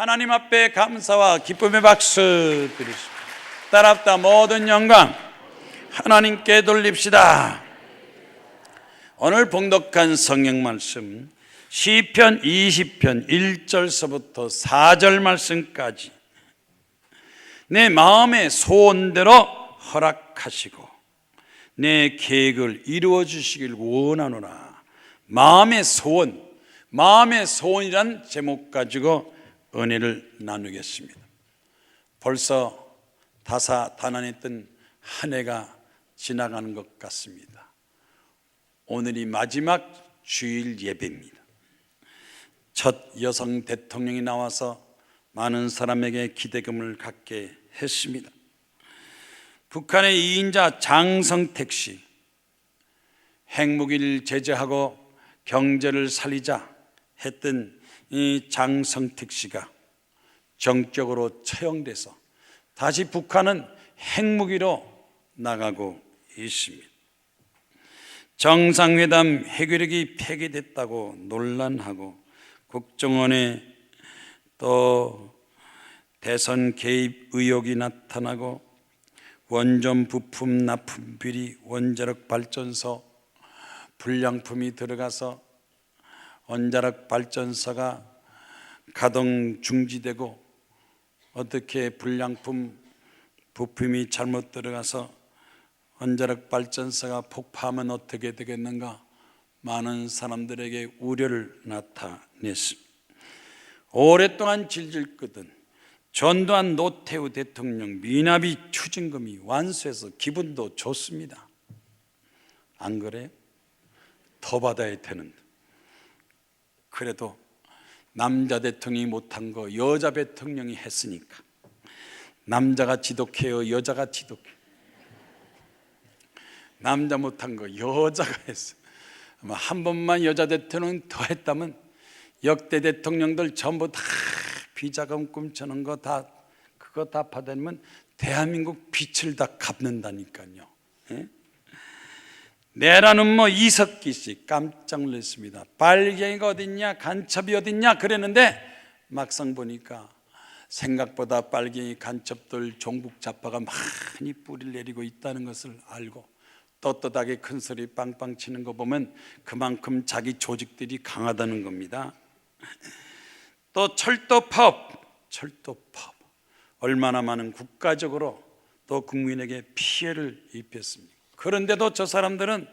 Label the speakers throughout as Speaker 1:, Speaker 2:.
Speaker 1: 하나님 앞에 감사와 기쁨의 박수 드리십시오. 따랍다 모든 영광 하나님께 돌립시다. 오늘 봉독한 성경 말씀 시편 20편 1절서부터 4절 말씀까지 내 마음의 소원대로 허락하시고 내 계획을 이루어 주시길 원하노라. 마음의 소원, 마음의 소원이란 제목 가지고 은혜를 나누겠습니다. 벌써 다사다난했던 한 해가 지나가는 것 같습니다. 오늘이 마지막 주일 예배입니다. 첫 여성 대통령이 나와서 많은 사람에게 기대감을 갖게 했습니다. 북한의 2인자 장성택 씨, 핵무기를 제재하고 경제를 살리자 했던 이 장성택 씨가 정적으로 처형돼서 다시 북한은 핵무기로 나가고 있습니다. 정상회담 해결력이 폐기됐다고 논란하고 국정원에 또 대선 개입 의혹이 나타나고 원전 부품 납품 비리, 원자력 발전소 불량품이 들어가서 원자력 발전소가 가동 중지되고 어떻게 불량품 부품이 잘못 들어가서 원자력 발전소가 폭파하면 어떻게 되겠는가, 많은 사람들에게 우려를 나타냈습니다. 오랫동안 질질 끄던 전두환 노태우 대통령 미나비 추징금이 완수해서 기분도 좋습니다. 안 그래요? 더 받아야 되는데. 그래도 남자 대통령이 못한 거 여자 대통령이 했으니까 남자가 지독해요, 여자가 지독해요? 남자 못한 거 여자가 했어요. 아마 한 번만 여자 대통령 더 했다면 역대 대통령들 전부 다 비자금 꿈쳐놓은 거 다 그거 다 받으면 대한민국 빚을 다 갚는다니까요. 예? 내라는 이석기 씨 깜짝 놀랐습니다. 빨갱이가 어딨냐, 간첩이 어딨냐 그랬는데 막상 보니까 생각보다 빨갱이 간첩들 종북 좌파가 많이 뿌리를 내리고 있다는 것을 알고 떳떳하게 큰 소리 빵빵 치는 거 보면 그만큼 자기 조직들이 강하다는 겁니다. 또 철도 파업 얼마나 많은 국가적으로 또 국민에게 피해를 입혔습니까? 그런데도 저 사람들은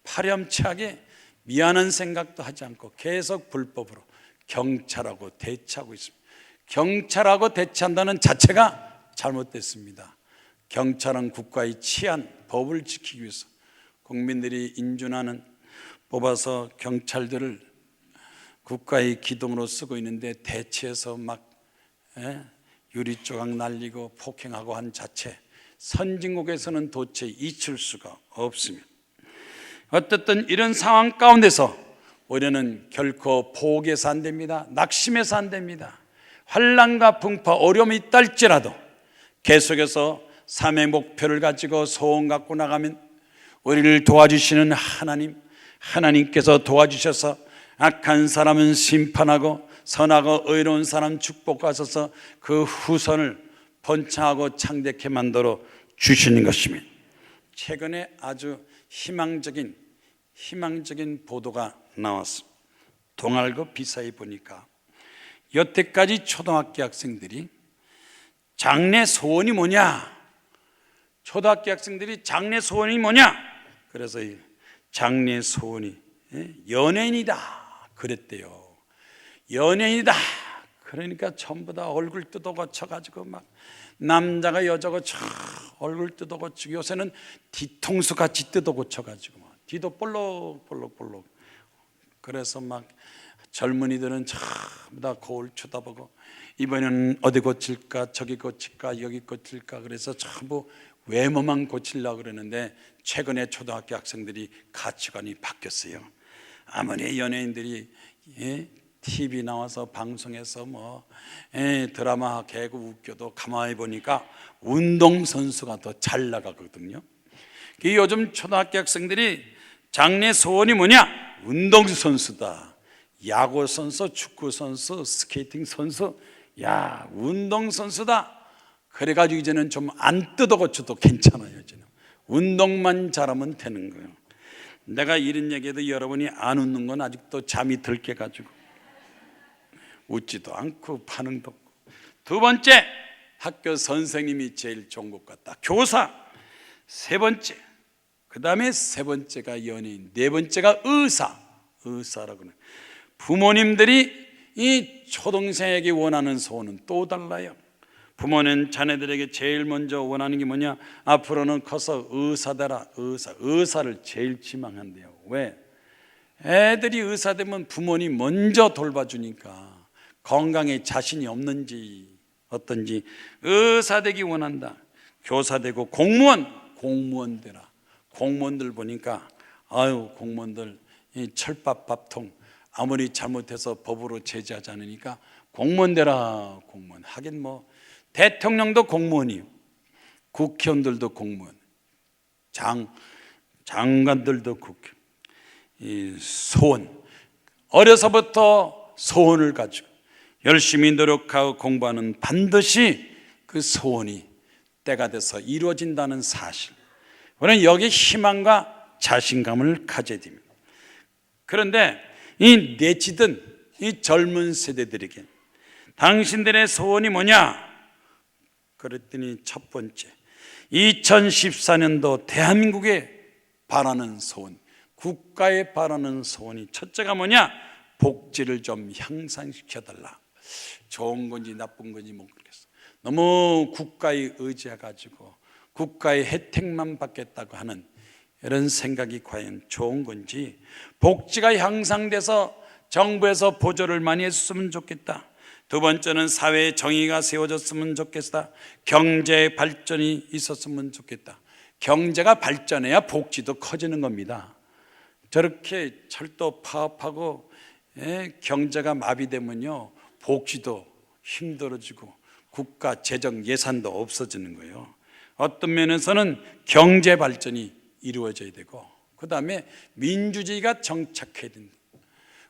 Speaker 1: 파렴치하게 미안한 생각도 하지 않고 계속 불법으로 경찰하고 대치하고 있습니다. 경찰하고 대치한다는 자체가 잘못됐습니다. 경찰은 국가의 치안, 법을 지키기 위해서 국민들이 인준하는 뽑아서 경찰들을 국가의 기둥으로 쓰고 있는데 대치해서 막 유리조각 날리고 폭행하고 한 자체, 선진국에서는 도저히 잊힐 수가 없습니다. 어쨌든 이런 상황 가운데서 우리는 결코 포기해서 안 됩니다. 낙심해서 안 됩니다. 환난과 풍파, 어려움이 있다 할지라도 계속해서 삶의 목표를 가지고 소원 갖고 나가면 우리를 도와주시는 하나님께서 도와주셔서 악한 사람은 심판하고 선하고 의로운 사람 축복하셔서 그 후손을 번창하고 창대케 만들어 주시는 것입니다. 최근에 아주 희망적인 보도가 나왔습니다. 동아일보 비사에 보니까 여태까지 초등학교 학생들이 장래 소원이 뭐냐? 초등학교 학생들이 장래 소원이 뭐냐? 그래서 이 장래 소원이 연예인이다 그랬대요. 연예인이다. 그러니까 전부 다 얼굴 뜯어고쳐가지고 막 남자가 여자가 얼굴 뜯어고치고 요새는 뒤통수 같이 뜯어고쳐가지고 막 뒤도 볼록볼록. 그래서 막 젊은이들은 전부 다 거울 쳐다보고 이번에는 어디 고칠까, 저기 고칠까, 여기 고칠까, 그래서 전부 외모만 고치려고 그러는데 최근에 초등학교 학생들이 가치관이 바뀌었어요. 아무리 연예인들이 TV 나와서 방송에서 드라마 개그 웃겨도 가만히 보니까 운동선수가 더 잘 나가거든요. 요즘 초등학교 학생들이 장래 소원이 뭐냐? 운동선수다. 야구선수, 축구선수, 스케이팅 선수 야, 운동선수다. 그래가지고 이제는 좀 안 뜯어 고쳐도 괜찮아요. 이제는 운동만 잘하면 되는 거예요. 내가 이런 얘기해도 여러분이 안 웃는 건 아직도 잠이 덜 깨가지고 웃지도 않고 반응도 없고. 두 번째, 학교 선생님이 제일 좋은 것 같다. 교사. 세 번째, 그 다음에 세 번째가 연예인, 네 번째가 의사라고 하는. 부모님들이 이 초등생에게 원하는 소원은 또 달라요. 부모는 자녀들에게 제일 먼저 원하는 게 뭐냐? 앞으로는 커서 의사 되라. 의사를 제일 지망한대요. 왜? 애들이 의사 되면 부모님 먼저 돌봐주니까 건강에 자신이 없는지 어떤지 의사 되기 원한다. 교사 되고 공무원 되라. 공무원들 보니까 아유, 공무원들 이 철밥 밥통 아무리 잘못해서 법으로 제재하지 않으니까 공무원 되라. 공무원. 하긴 뭐 대통령도 공무원이요, 국회의원들도 공무원, 장관들도 국회. 이 소원, 어려서부터 소원을 가지고 열심히 노력하고 공부하는 반드시 그 소원이 때가 돼서 이루어진다는 사실, 우리는 여기에 희망과 자신감을 가져야 됩니다. 그런데 이 내치든 이 젊은 세대들에게 당신들의 소원이 뭐냐? 그랬더니 첫 번째, 2014년도 대한민국에 바라는 소원, 국가에 바라는 소원이 첫째가 뭐냐? 복지를 좀 향상시켜달라. 좋은 건지 나쁜 건지 모르겠어. 너무 국가에 의지해가지고 국가의 혜택만 받겠다고 하는 이런 생각이 과연 좋은 건지, 복지가 향상돼서 정부에서 보조를 많이 했으면 좋겠다. 두 번째는 사회의 정의가 세워졌으면 좋겠다. 경제 발전이 있었으면 좋겠다. 경제가 발전해야 복지도 커지는 겁니다. 저렇게 철도 파업하고 경제가 마비되면요, 복지도 힘들어지고 국가 재정 예산도 없어지는 거예요. 어떤 면에서는 경제 발전이 이루어져야 되고, 그 다음에 민주주의가 정착해야 된다.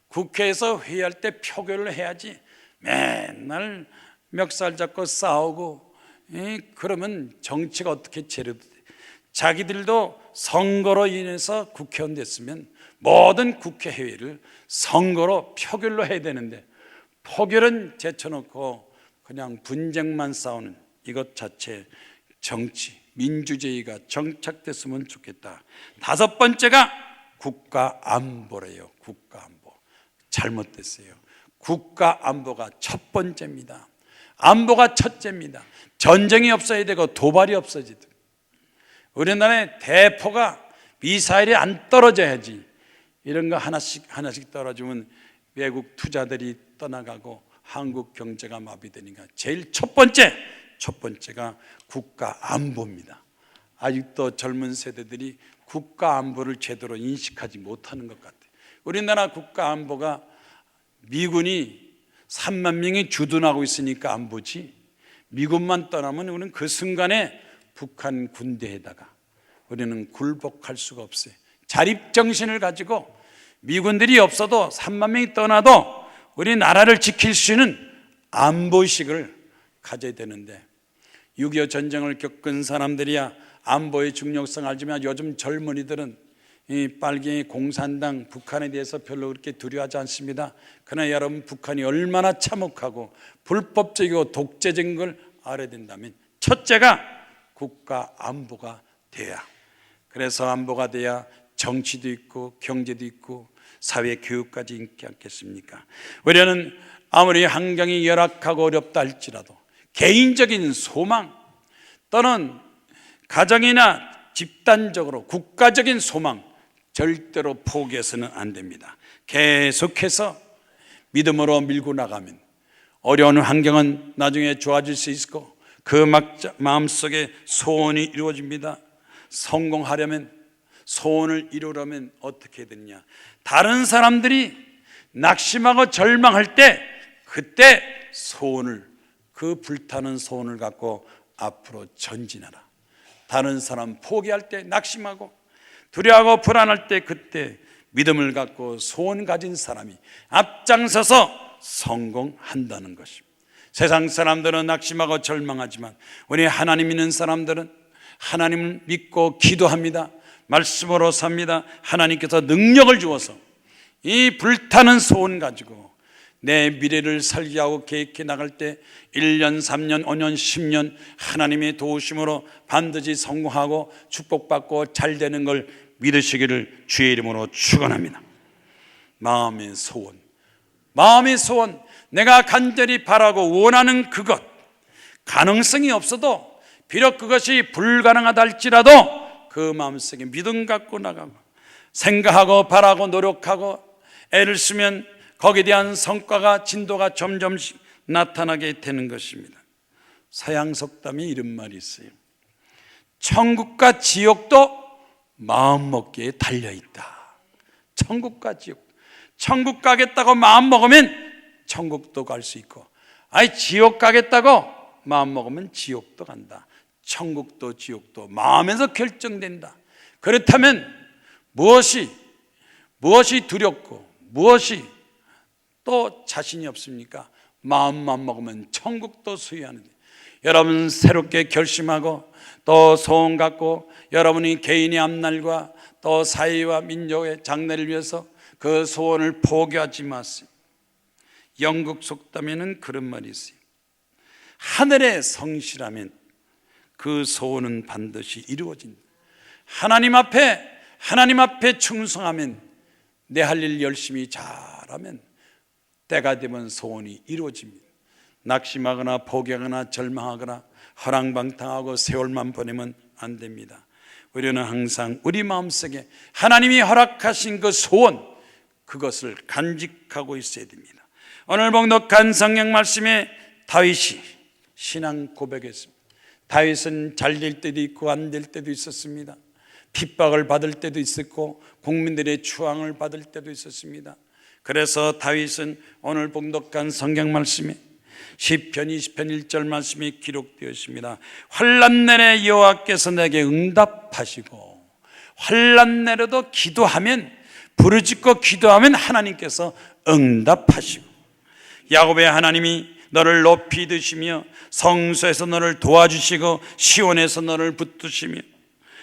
Speaker 1: 국회에서 회의할 때 표결을 해야지 맨날 멱살 잡고 싸우고 그러면 정치가 어떻게 제대로 돼? 자기들도 선거로 인해서 국회의원 됐으면 모든 국회 회의를 선거로 표결로 해야 되는데 표결은 제쳐놓고 그냥 분쟁만 싸우는 이것 자체, 정치, 민주주의가 정착됐으면 좋겠다. 다섯 번째가 국가 안보래요. 국가 안보. 잘못됐어요. 국가 안보가 첫 번째입니다. 안보가 첫째입니다. 전쟁이 없어야 되고 도발이 없어지고, 우리나라의 대포가 미사일이 안 떨어져야지. 이런 거 하나씩 떨어지면 외국 투자들이 떠나가고 한국 경제가 마비되니까 제일 첫 번째가 국가 안보입니다. 아직도 젊은 세대들이 국가 안보를 제대로 인식하지 못하는 것 같아요. 우리나라 국가 안보가 미군이 3만 명이 주둔하고 있으니까 안보지, 미군만 떠나면 우리는 그 순간에 북한 군대에다가 우리는 굴복할 수가 없어요. 자립정신을 가지고 미군들이 없어도 3만 명이 떠나도 우리 나라를 지킬 수 있는 안보의식을 가져야 되는데, 6.25 전쟁을 겪은 사람들이야 안보의 중요성을 알지만 요즘 젊은이들은 이 빨갱이 공산당 북한에 대해서 별로 그렇게 두려워하지 않습니다. 그러나 여러분, 북한이 얼마나 참혹하고 불법적이고 독재적인 걸 알아야 된다면 첫째가 국가 안보가 돼야, 그래서 안보가 돼야 정치도 있고 경제도 있고 사회 교육까지 있지 않겠습니까? 우리는 아무리 환경이 열악하고 어렵다 할지라도 개인적인 소망 또는 가정이나 집단적으로 국가적인 소망 절대로 포기해서는 안 됩니다. 계속해서 믿음으로 밀고 나가면 어려운 환경은 나중에 좋아질 수 있고 그 마음속에 소원이 이루어집니다. 성공하려면, 소원을 이루려면 어떻게 해야 되느냐? 다른 사람들이 낙심하고 절망할 때 그때 소원을, 그 불타는 소원을 갖고 앞으로 전진하라. 다른 사람 포기할 때, 낙심하고 두려워하고 불안할 때 그때 믿음을 갖고 소원 가진 사람이 앞장서서 성공한다는 것입니다. 세상 사람들은 낙심하고 절망하지만 우리 하나님 믿는 사람들은 하나님을 믿고 기도합니다. 말씀으로 삽니다. 하나님께서 능력을 주어서 이 불타는 소원 가지고 내 미래를 설계하고 계획해 나갈 때 1년, 3년, 5년, 10년 하나님의 도우심으로 반드시 성공하고 축복받고 잘 되는 걸 믿으시기를 주의 이름으로 축원합니다. 마음의 소원, 내가 간절히 바라고 원하는 그것, 가능성이 없어도 비록 그것이 불가능하다 할지라도 그 마음속에 믿음 갖고 나가고 생각하고 바라고 노력하고 애를 쓰면 거기에 대한 성과가 진도가 점점씩 나타나게 되는 것입니다. 서양 속담에 이런 말이 있어요. 천국과 지옥도 마음먹기에 달려있다. 천국과 지옥, 천국 가겠다고 마음 먹으면 천국도 갈 수 있고, 아니 지옥 가겠다고 마음 먹으면 지옥도 간다. 천국도 지옥도 마음에서 결정된다. 그렇다면 무엇이 두렵고 무엇이 또 자신이 없습니까? 마음만 먹으면 천국도 소유하는데, 여러분 새롭게 결심하고 또 소원 갖고 여러분이 개인의 앞날과 또 사회와 민족의 장래를 위해서 그 소원을 포기하지 마세요. 영국 속담에는 그런 말이 있어요. 하늘에 성실하면 그 소원은 반드시 이루어진다. 하나님 앞에 충성하면, 내 할 일 열심히 잘하면 때가 되면 소원이 이루어집니다. 낙심하거나 포기하거나 절망하거나 허랑방탕하고 세월만 보내면 안 됩니다. 우리는 항상 우리 마음속에 하나님이 허락하신 그 소원, 그것을 간직하고 있어야 됩니다. 오늘 봉독한 성경 말씀에 다윗이 신앙 고백했습니다. 다윗은 잘 될 때도 있고 안 될 때도 있었습니다. 핍박을 받을 때도 있었고 국민들의 추앙을 받을 때도 있었습니다. 그래서 다윗은 오늘 봉독한 성경 말씀에 시편 20편 1절 말씀이 기록되어 있습니다. 환난 내에 여호와께서 내게 응답하시고, 환난 내에도 기도하면, 부르짖고 기도하면 하나님께서 응답하시고, 야곱의 하나님이 너를 높이 드시며 성소에서 너를 도와주시고 시온에서 너를 붙드시며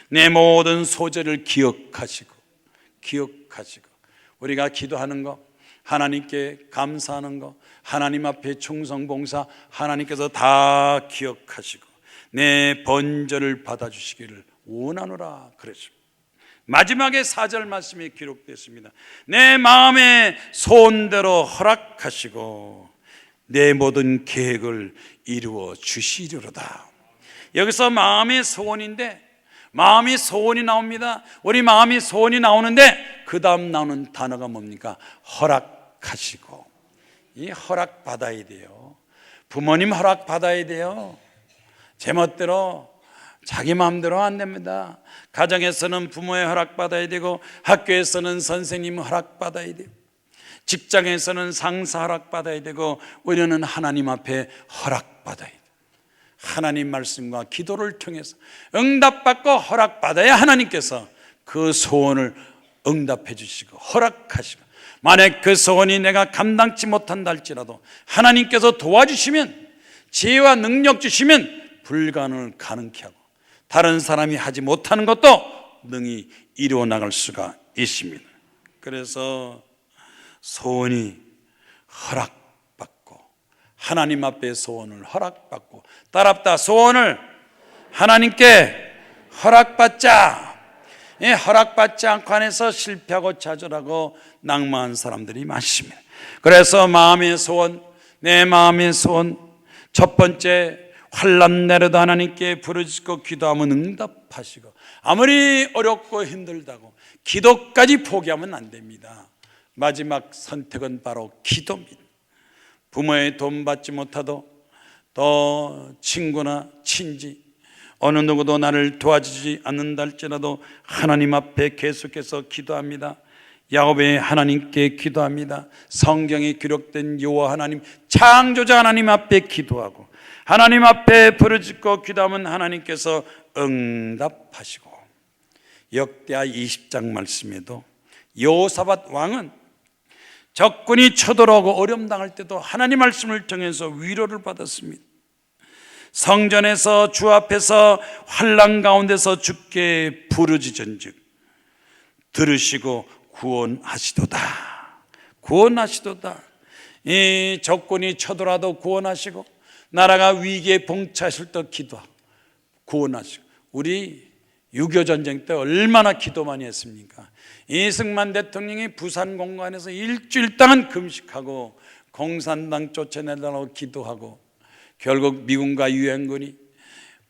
Speaker 1: 내 모든 소재를 기억하시고 우리가 기도하는 거, 하나님께 감사하는 거, 하나님 앞에 충성봉사 하나님께서 다 기억하시고 내 번제를 받아주시기를 원하노라 그랬습니다. 마지막에 4절 말씀이 기록됐습니다. 내 마음의 소원대로 허락하시고 내 모든 계획을 이루어 주시리로다. 여기서 마음의 소원인데, 마음이 소원이 나옵니다. 우리 마음이 소원이 나오는데 그 다음 나오는 단어가 뭡니까? 허락하시고. 이 허락 받아야 돼요. 부모님 허락 받아야 돼요. 제멋대로 자기 마음대로 안 됩니다. 가정에서는 부모의 허락 받아야 되고, 학교에서는 선생님 허락 받아야 돼요. 직장에서는 상사 허락 받아야 되고, 우리는 하나님 앞에 허락 받아야 돼요. 하나님 말씀과 기도를 통해서 응답받고 허락받아야 하나님께서 그 소원을 응답해 주시고 허락하시고, 만약 그 소원이 내가 감당치 못한다 할지라도 하나님께서 도와주시면, 지혜와 능력 주시면 불가능을 가능케 하고 다른 사람이 하지 못하는 것도 능히 이루어 나갈 수가 있습니다. 그래서 소원이 허락받고, 하나님 앞에 소원을 허락받고, 따랍다 소원을 하나님께 허락받자. 허락받지 않고 안에서 실패하고 좌절하고 낭만한 사람들이 많습니다. 그래서 마음의 소원, 내 마음의 소원, 첫 번째, 환난 내려도 하나님께 부르짖고 기도하면 응답하시고, 아무리 어렵고 힘들다고 기도까지 포기하면 안 됩니다. 마지막 선택은 바로 기도입니다. 부모의 도움 받지 못하도 또 친구나 친지 어느 누구도 나를 도와주지 않는다 할지라도 하나님 앞에 계속해서 기도합니다. 야곱의 하나님께 기도합니다. 성경에 기록된 여호와 하나님, 창조자 하나님 앞에 기도하고 하나님 앞에 부르짖고 기도하면 하나님께서 응답하시고, 역대하 20장 말씀에도 여호사밧 왕은 적군이 쳐들어오고 어려움 당할 때도 하나님 말씀을 통해서 위로를 받았습니다. 성전에서 주 앞에서 환난 가운데서 주께 부르짖은즉 들으시고 구원하시도다. 구원하시도다. 이 적군이 쳐들어와도 구원하시고 나라가 위기에 봉착하실 때 기도하고 구원하시고, 우리 6.25 전쟁 때 얼마나 기도 많이 했습니까? 이승만 대통령이 부산 공관에서 일주일 동안 금식하고 공산당 쫓아내달라고 기도하고, 결국 미군과 유엔군이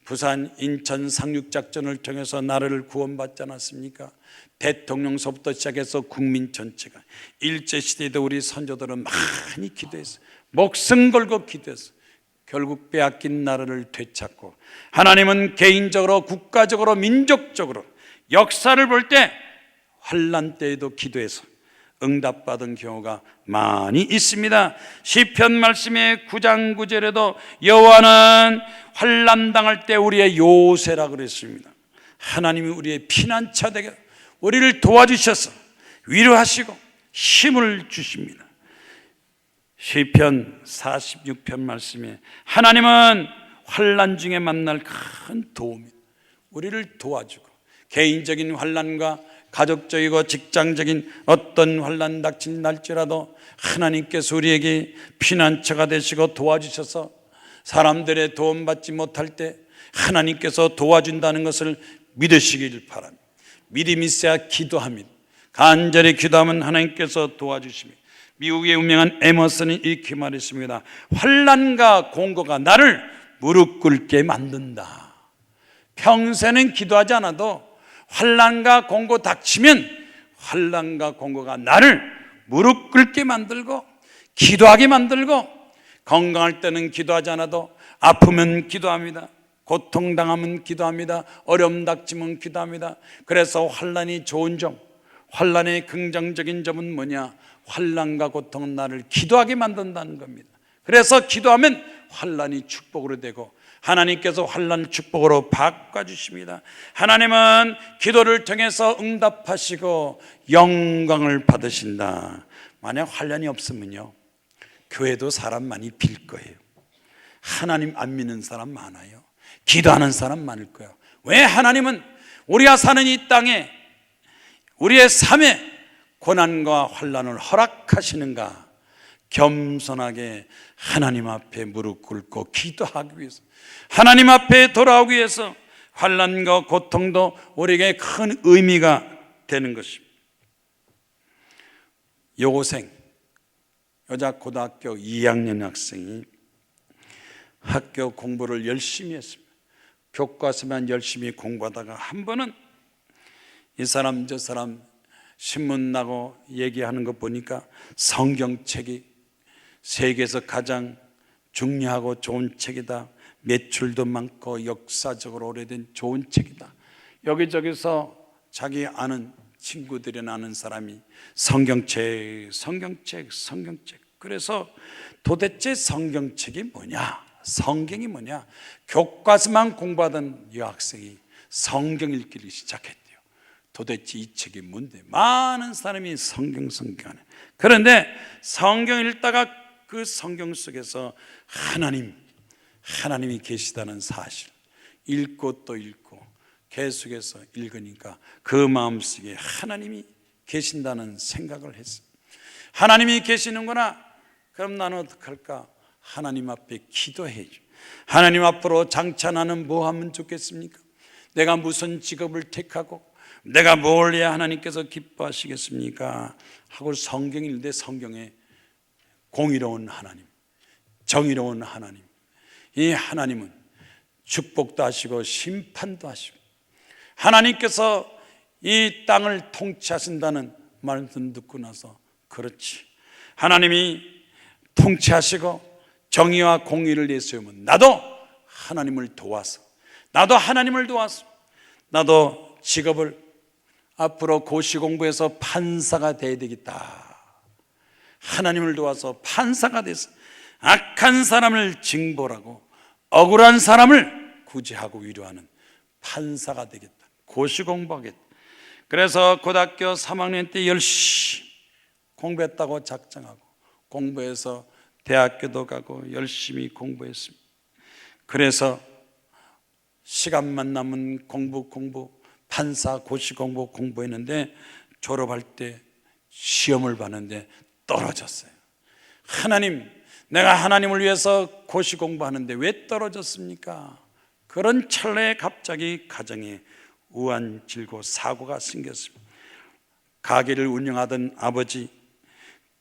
Speaker 1: 부산 인천 상륙작전을 통해서 나라를 구원받지 않았습니까? 대통령서부터 시작해서 국민 전체가, 일제시대에도 우리 선조들은 많이 기도했어요. 목숨 걸고 기도했어요. 결국 빼앗긴 나라를 되찾고, 하나님은 개인적으로, 국가적으로, 민족적으로 역사를 볼 때 환난 때에도 기도해서 응답받은 경우가 많이 있습니다. 시편 말씀의 9장 9절에도 여호와는 환난 당할 때 우리의 요새라 그랬습니다. 하나님이 우리의 피난처 되게 우리를 도와주셔서 위로하시고 힘을 주십니다. 시편 46편 말씀에 하나님은 환난 중에 만날 큰 도움이, 우리를 도와주고, 개인적인 환난과 가족적이고 직장적인 어떤 환난 닥칠지라도 하나님께서 우리에게 피난처가 되시고 도와주셔서 사람들의 도움받지 못할 때 하나님께서 도와준다는 것을 믿으시길 바랍니다. 믿음이 있어야 기도합니다. 간절히 기도하면 하나님께서 도와주십니다. 미국의 유명한 에머슨이 이렇게 말했습니다. 환난과 공고가 나를 무릎 꿇게 만든다. 평생은 기도하지 않아도 환난과 공고 닥치면 환난과 공고가 나를 무릎 꿇게 만들고 기도하게 만들고, 건강할 때는 기도하지 않아도 아프면 기도합니다. 고통당하면 기도합니다. 어려움 닥치면 기도합니다. 그래서 환난이 좋은 점, 환난의 긍정적인 점은 뭐냐? 환난과 고통은 나를 기도하게 만든다는 겁니다. 그래서 기도하면 환난이 축복으로 되고 하나님께서 환난을 축복으로 바꿔주십니다. 하나님은 기도를 통해서 응답하시고 영광을 받으신다. 만약 환난이 없으면요, 교회도 사람 많이 빌 거예요. 하나님 안 믿는 사람 많아요. 기도하는 사람 많을 거예요. 왜 하나님은 우리가 사는 이 땅에 우리의 삶에 고난과 환난을 허락하시는가? 겸손하게 하나님 앞에 무릎 꿇고 기도하기 위해서, 하나님 앞에 돌아오기 위해서 환난과 고통도 우리에게 큰 의미가 되는 것입니다. 여고생, 여자 고등학교 2학년 학생이 학교 공부를 열심히 했습니다. 교과서만 열심히 공부하다가 한 번은 이 사람 저 사람 신문 나고 얘기하는 거 보니까 성경책이 세계에서 가장 중요하고 좋은 책이다, 매출도 많고 역사적으로 오래된 좋은 책이다. 여기저기서 자기 아는 친구들이나 아는 사람이 성경책. 그래서 도대체 성경책이 뭐냐, 성경이 뭐냐, 교과서만 공부하던 이 학생이 성경 읽기를 시작했대요. 도대체 이 책이 뭔데? 많은 사람이 성경 하네. 그런데 성경 읽다가 그 성경 속에서 하나님이 계시다는 사실 읽고 또 읽고 계속해서 읽으니까 그 마음속에 하나님이 계신다는 생각을 했어요. 하나님이 계시는구나. 그럼 나는 어떡할까? 하나님 앞에 기도해야죠. 하나님 앞으로 장차 나는 뭐 하면 좋겠습니까? 내가 무슨 직업을 택하고 내가 뭘 해야 하나님께서 기뻐하시겠습니까? 하고 성경 읽는데 성경에 공의로운 하나님, 정의로운 하나님, 이 하나님은 축복도 하시고 심판도 하시고 하나님께서 이 땅을 통치하신다는 말씀 듣고 나서, 그렇지, 하나님이 통치하시고 정의와 공의를 내세우면 나도 하나님을 도와서 나도 직업을 앞으로 고시 공부해서 판사가 돼야 되겠다. 하나님을 도와서 판사가 돼서 악한 사람을 징벌하고 억울한 사람을 구제하고 위로하는 판사가 되겠다. 고시 공부하겠다. 그래서 고등학교 3학년 때 열심히 공부했다고 작정하고 공부해서 대학교도 가고 열심히 공부했습니다. 그래서 시간만 남은 공부 판사 고시 공부했는데 졸업할 때 시험을 봤는데 떨어졌어요. 하나님, 내가 하나님을 위해서 고시 공부하는데 왜 떨어졌습니까? 그런 찰나에 갑자기 가정에 우환질고 사고가 생겼습니다. 가게를 운영하던 아버지,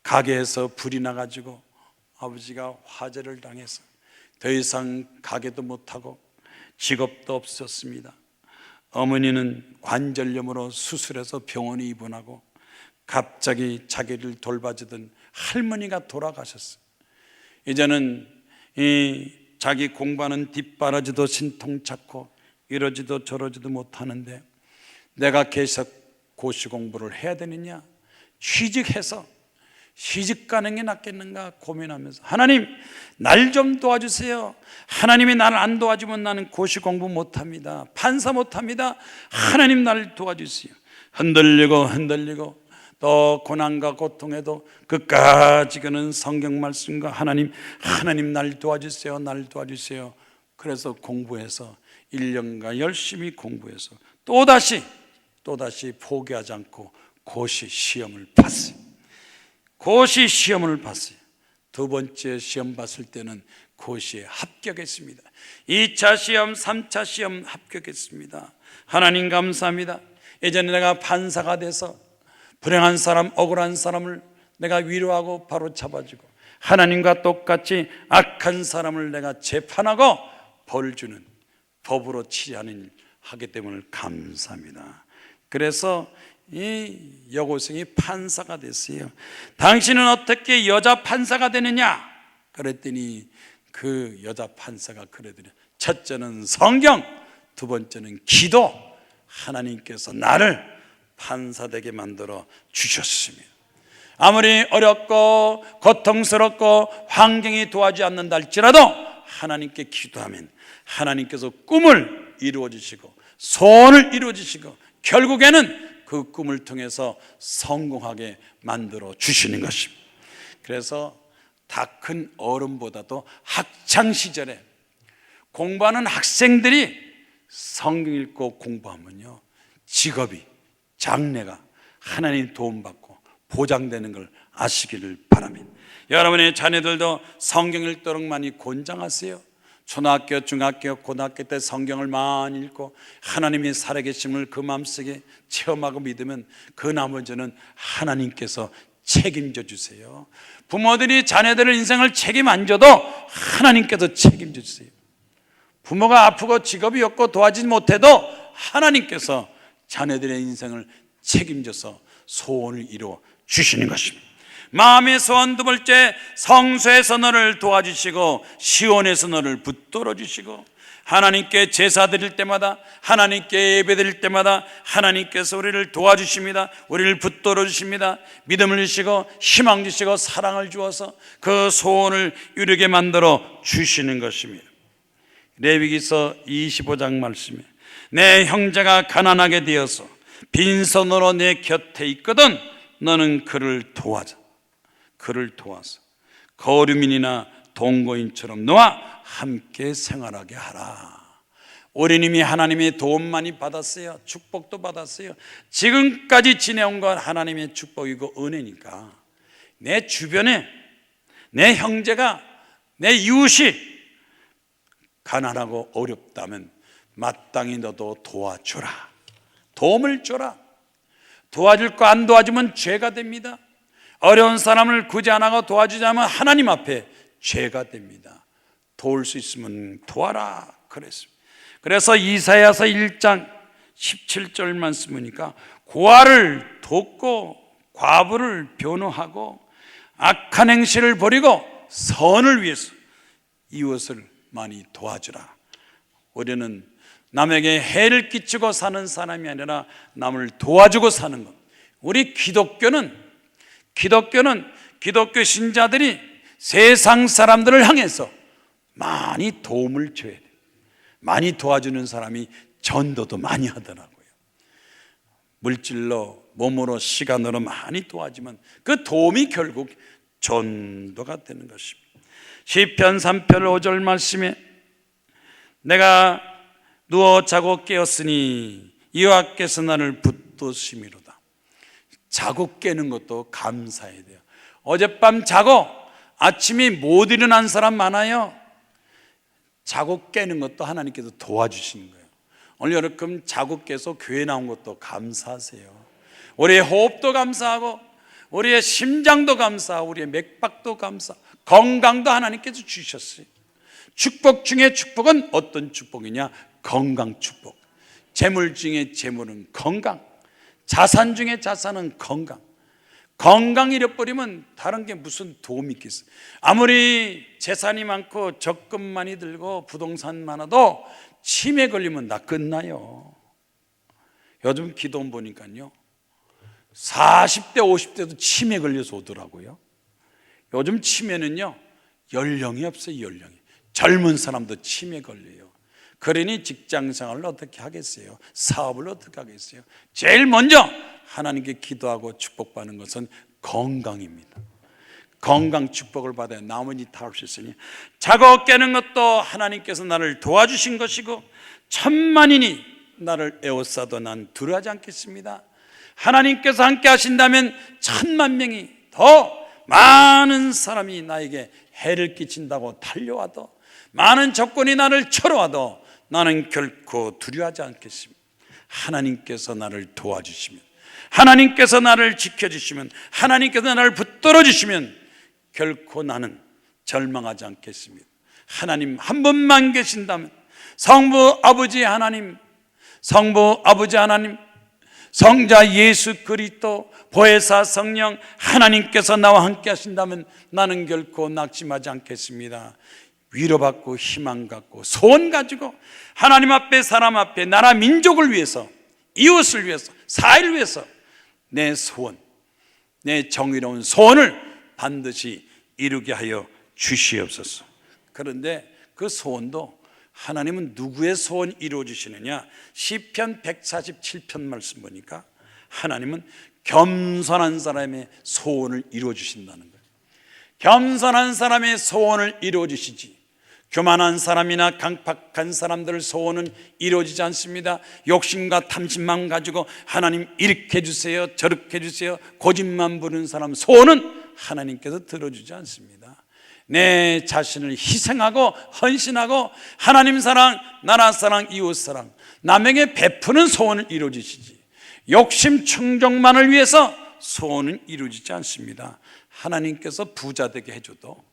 Speaker 1: 가게에서 불이 나가지고 아버지가 화재를 당해서 더 이상 가게도 못하고 직업도 없었습니다. 어머니는 관절염으로 수술해서 병원에 입원하고 갑자기 자기를 돌봐주던 할머니가 돌아가셨어요. 이제는 자기 공부하는 뒷바라지도 신통찮고 이러지도 저러지도 못하는데 내가 계속 고시 공부를 해야 되느냐, 취직해서 시집 가는 게 낫겠는가 고민하면서 하나님, 날 좀 도와주세요. 하나님이 나를 안 도와주면 나는 고시 공부 못합니다. 판사 못합니다. 하나님, 나를 도와주세요. 흔들리고 또 고난과 고통에도 끝까지 그는 성경 말씀과 하나님 날 도와주세요. 날 도와주세요. 그래서 공부해서 1년간 열심히 공부해서 또다시 포기하지 않고 고시 시험을 봤어요. 고시 시험을 봤어요. 두 번째 시험 봤을 때는 고시에 합격했습니다. 2차 시험, 3차 시험 합격했습니다. 하나님 감사합니다. 예전에 내가 판사가 돼서 불행한 사람, 억울한 사람을 내가 위로하고 바로 잡아주고 하나님과 똑같이 악한 사람을 내가 재판하고 벌 주는 법으로 치하는 일 하기 때문에 감사합니다. 그래서 이 여고생이 판사가 됐어요. 당신은 어떻게 여자 판사가 되느냐? 그랬더니 그 여자 판사가 그러더니 첫째는 성경, 두 번째는 기도. 하나님께서 나를 판사되게 만들어 주셨습니다. 아무리 어렵고 고통스럽고 환경이 도와주지 않는다 할지라도 하나님께 기도하면 하나님께서 꿈을 이루어 주시고 소원을 이루어 주시고 결국에는 그 꿈을 통해서 성공하게 만들어 주시는 것입니다. 그래서 다 큰 어른보다도 학창시절에 공부하는 학생들이 성경 읽고 공부하면요, 직업이, 장래가 하나님 도움받고 보장되는 걸 아시기를 바랍니다. 여러분의 자녀들도 성경 읽도록 많이 권장하세요. 초등학교, 중학교, 고등학교 때 성경을 많이 읽고 하나님의 살아계심을 그 마음속에 체험하고 믿으면 그 나머지는 하나님께서 책임져 주세요. 부모들이 자녀들의 인생을 책임 안 져도 하나님께서 책임져 주세요. 부모가 아프고 직업이 없고 도와주지 못해도 하나님께서 자녀들의 인생을 책임져서 소원을 이루어 주시는 것입니다. 마음의 소원 두 번째, 성소에서 너를 도와주시고 시온에서 너를 붙들어 주시고 하나님께 제사 드릴 때마다, 하나님께 예배 드릴 때마다 하나님께서 우리를 도와주십니다. 우리를 붙들어 주십니다. 믿음을 주시고 희망 주시고 사랑을 주어서 그 소원을 이루게 만들어 주시는 것입니다. 레위기서 25장 말씀에 내 형제가 가난하게 되어서 빈손으로 내 곁에 있거든 너는 그를 도와줘. 그를 도와서 거류민이나 동거인처럼 너와 함께 생활하게 하라. 우리님이 하나님의 도움 많이 받았어요. 축복도 받았어요. 지금까지 지내온 건 하나님의 축복이고 은혜니까 내 주변에 내 형제가, 내 이웃이 가난하고 어렵다면 마땅히 너도 도와주라. 도움을 줘라. 도와줄 거 안 도와주면 죄가 됩니다. 어려운 사람을 구제 안 하고 도와주자면 하나님 앞에 죄가 됩니다. 도울 수 있으면 도와라 그랬습니다. 그래서 이사야서 1장 17절 말씀이니까 고아를 돕고 과부를 변호하고 악한 행실을 버리고 선을 위해서 이웃을 많이 도와주라. 우리는 남에게 해를 끼치고 사는 사람이 아니라 남을 도와주고 사는 것. 우리 기독교 신자들이 세상 사람들을 향해서 많이 도움을 줘야 돼요. 많이 도와주는 사람이 전도도 많이 하더라고요. 물질로, 몸으로, 시간으로 많이 도와주면 그 도움이 결국 전도가 되는 것입니다. 시편 3편 5절 말씀에 내가 누워 자고 깨었으니 여호와께서 나를 붙드심이로다. 자고 깨는 것도 감사해야 돼요. 어젯밤 자고 아침에 못 일어난 사람 많아요. 자고 깨는 것도 하나님께서 도와주시는 거예요. 오늘 여러분 자고 깨서 교회 나온 것도 감사하세요. 우리의 호흡도 감사하고 우리의 심장도 감사하고 우리의 맥박도 감사, 건강도 하나님께서 주셨어요. 축복 중에 축복은 어떤 축복이냐? 건강 축복. 재물 중에 재물은 건강, 자산 중에 자산은 건강. 건강 잃어버리면 다른 게 무슨 도움이 있겠어요? 아무리 재산이 많고 적금 많이 들고 부동산 많아도 치매 걸리면 나 끝나요. 요즘 기도원 보니까요 40대 50대도 치매 걸려서 오더라고요. 요즘 치매는요 연령이 없어요. 연령이. 젊은 사람도 치매 걸려요. 그러니 직장생활을 어떻게 하겠어요? 사업을 어떻게 하겠어요? 제일 먼저 하나님께 기도하고 축복받는 것은 건강입니다. 건강 축복을 받아야 나머지 다 할 수 있으니 자고 깨는 것도 하나님께서 나를 도와주신 것이고 천만인이 나를 에워싸도 난 두려워하지 않겠습니다. 하나님께서 함께 하신다면 1000만 명이 더 많은 사람이 나에게 해를 끼친다고 달려와도 많은 적군이 나를 쳐러와도 나는 결코 두려워하지 않겠습니다. 하나님께서 나를 도와주시면, 하나님께서 나를 지켜주시면, 하나님께서 나를 붙들어 주시면 결코 나는 절망하지 않겠습니다. 하나님 한 분만 계신다면, 성부 아버지 하나님, 성부 아버지 하나님, 성자 예수 그리스도, 보혜사 성령 하나님께서 나와 함께 하신다면 나는 결코 낙심하지 않겠습니다. 위로받고 희망 갖고 소원 가지고 하나님 앞에, 사람 앞에, 나라 민족을 위해서, 이웃을 위해서, 사회를 위해서 내 소원, 내 정의로운 소원을 반드시 이루게 하여 주시옵소서. 그런데 그 소원도 하나님은 누구의 소원 이루어 주시느냐? 시편 147편 말씀 보니까 하나님은 겸손한 사람의 소원을 이루어 주신다는 거예요. 겸손한 사람의 소원을 이루어 주시지 교만한 사람이나 강팍한 사람들 소원은 이루어지지 않습니다. 욕심과 탐심만 가지고 하나님 이렇게 해주세요, 저렇게 해주세요, 고집만 부르는 사람 소원은 하나님께서 들어주지 않습니다. 내 자신을 희생하고 헌신하고 하나님 사랑, 나라 사랑, 이웃 사랑, 남에게 베푸는 소원을 이루어주시지 욕심 충족만을 위해서 소원은 이루어지지 않습니다. 하나님께서 부자 되게 해줘도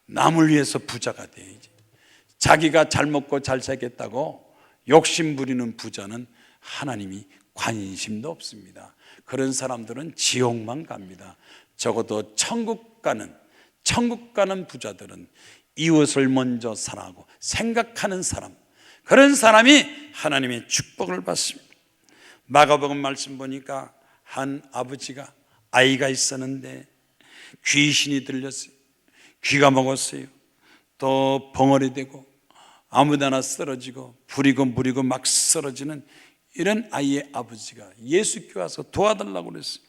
Speaker 1: 남을 위해서 부자가 돼야지. 자기가 잘 먹고 잘 살겠다고 욕심 부리는 부자는 하나님이 관심도 없습니다. 그런 사람들은 지옥만 갑니다. 적어도 천국 가는 부자들은 이웃을 먼저 사랑하고 생각하는 사람, 그런 사람이 하나님의 축복을 받습니다. 마가복음 말씀 보니까 한 아버지가 아이가 있었는데 귀신이 들렸어요. 귀가 먹었어요. 또 벙어리 되고 아무데나 쓰러지고 부리고 막 쓰러지는 이런 아이의 아버지가 예수께 와서 도와달라고 그랬어요.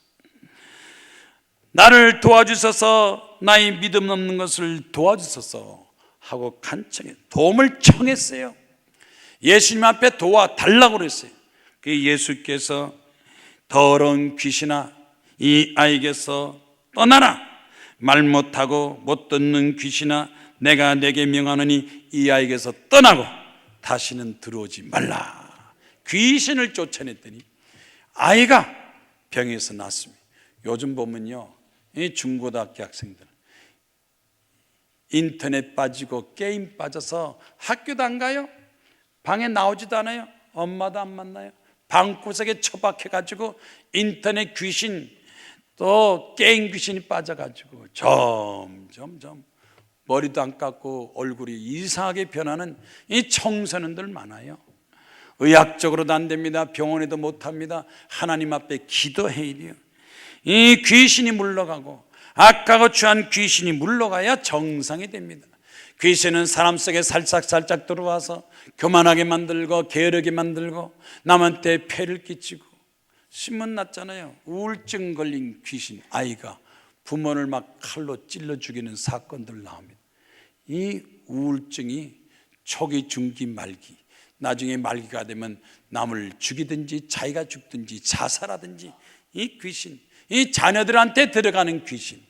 Speaker 1: 나를 도와주셔서, 나의 믿음 없는 것을 도와주셔서 하고 간청해 도움을 청했어요. 예수님 앞에 도와달라고 그랬어요. 그 예수께서 더러운 귀신아 이 아이에게서 떠나라, 말 못하고 못 듣는 귀신아 내가 내게 명하노니 이 아이에게서 떠나고 다시는 들어오지 말라. 귀신을 쫓아냈더니 아이가 병에서 낫습니다. 요즘 보면요 이 중고등학교 학생들 인터넷 빠지고 게임 빠져서 학교도 안 가요. 방에 나오지도 않아요. 엄마도 안 만나요. 방구석에 처박혀가지고 인터넷 귀신 또 게임 귀신이 빠져가지고 점점 머리도 안 깎고 얼굴이 이상하게 변하는 이 청소년들 많아요. 의학적으로도 안 됩니다. 병원에도 못합니다. 하나님 앞에 기도해야 돼요. 이 귀신이 물러가고 악하고 추한 귀신이 물러가야 정상이 됩니다. 귀신은 사람 속에 살짝 들어와서 교만하게 만들고 게으르게 만들고 남한테 폐를 끼치고 신문 났잖아요. 우울증 걸린 귀신 아이가 부모를 막 칼로 찔러 죽이는 사건들 나옵니다. 이 우울증이 초기, 중기, 말기, 나중에 말기가 되면 남을 죽이든지 자기가 죽든지 자살하든지, 이 귀신, 이 자녀들한테 들어가는 귀신,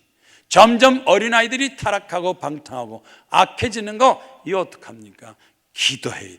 Speaker 1: 점점 어린아이들이 타락하고 방탕하고 악해지는 거, 이거 어떡합니까? 기도해야 돼요.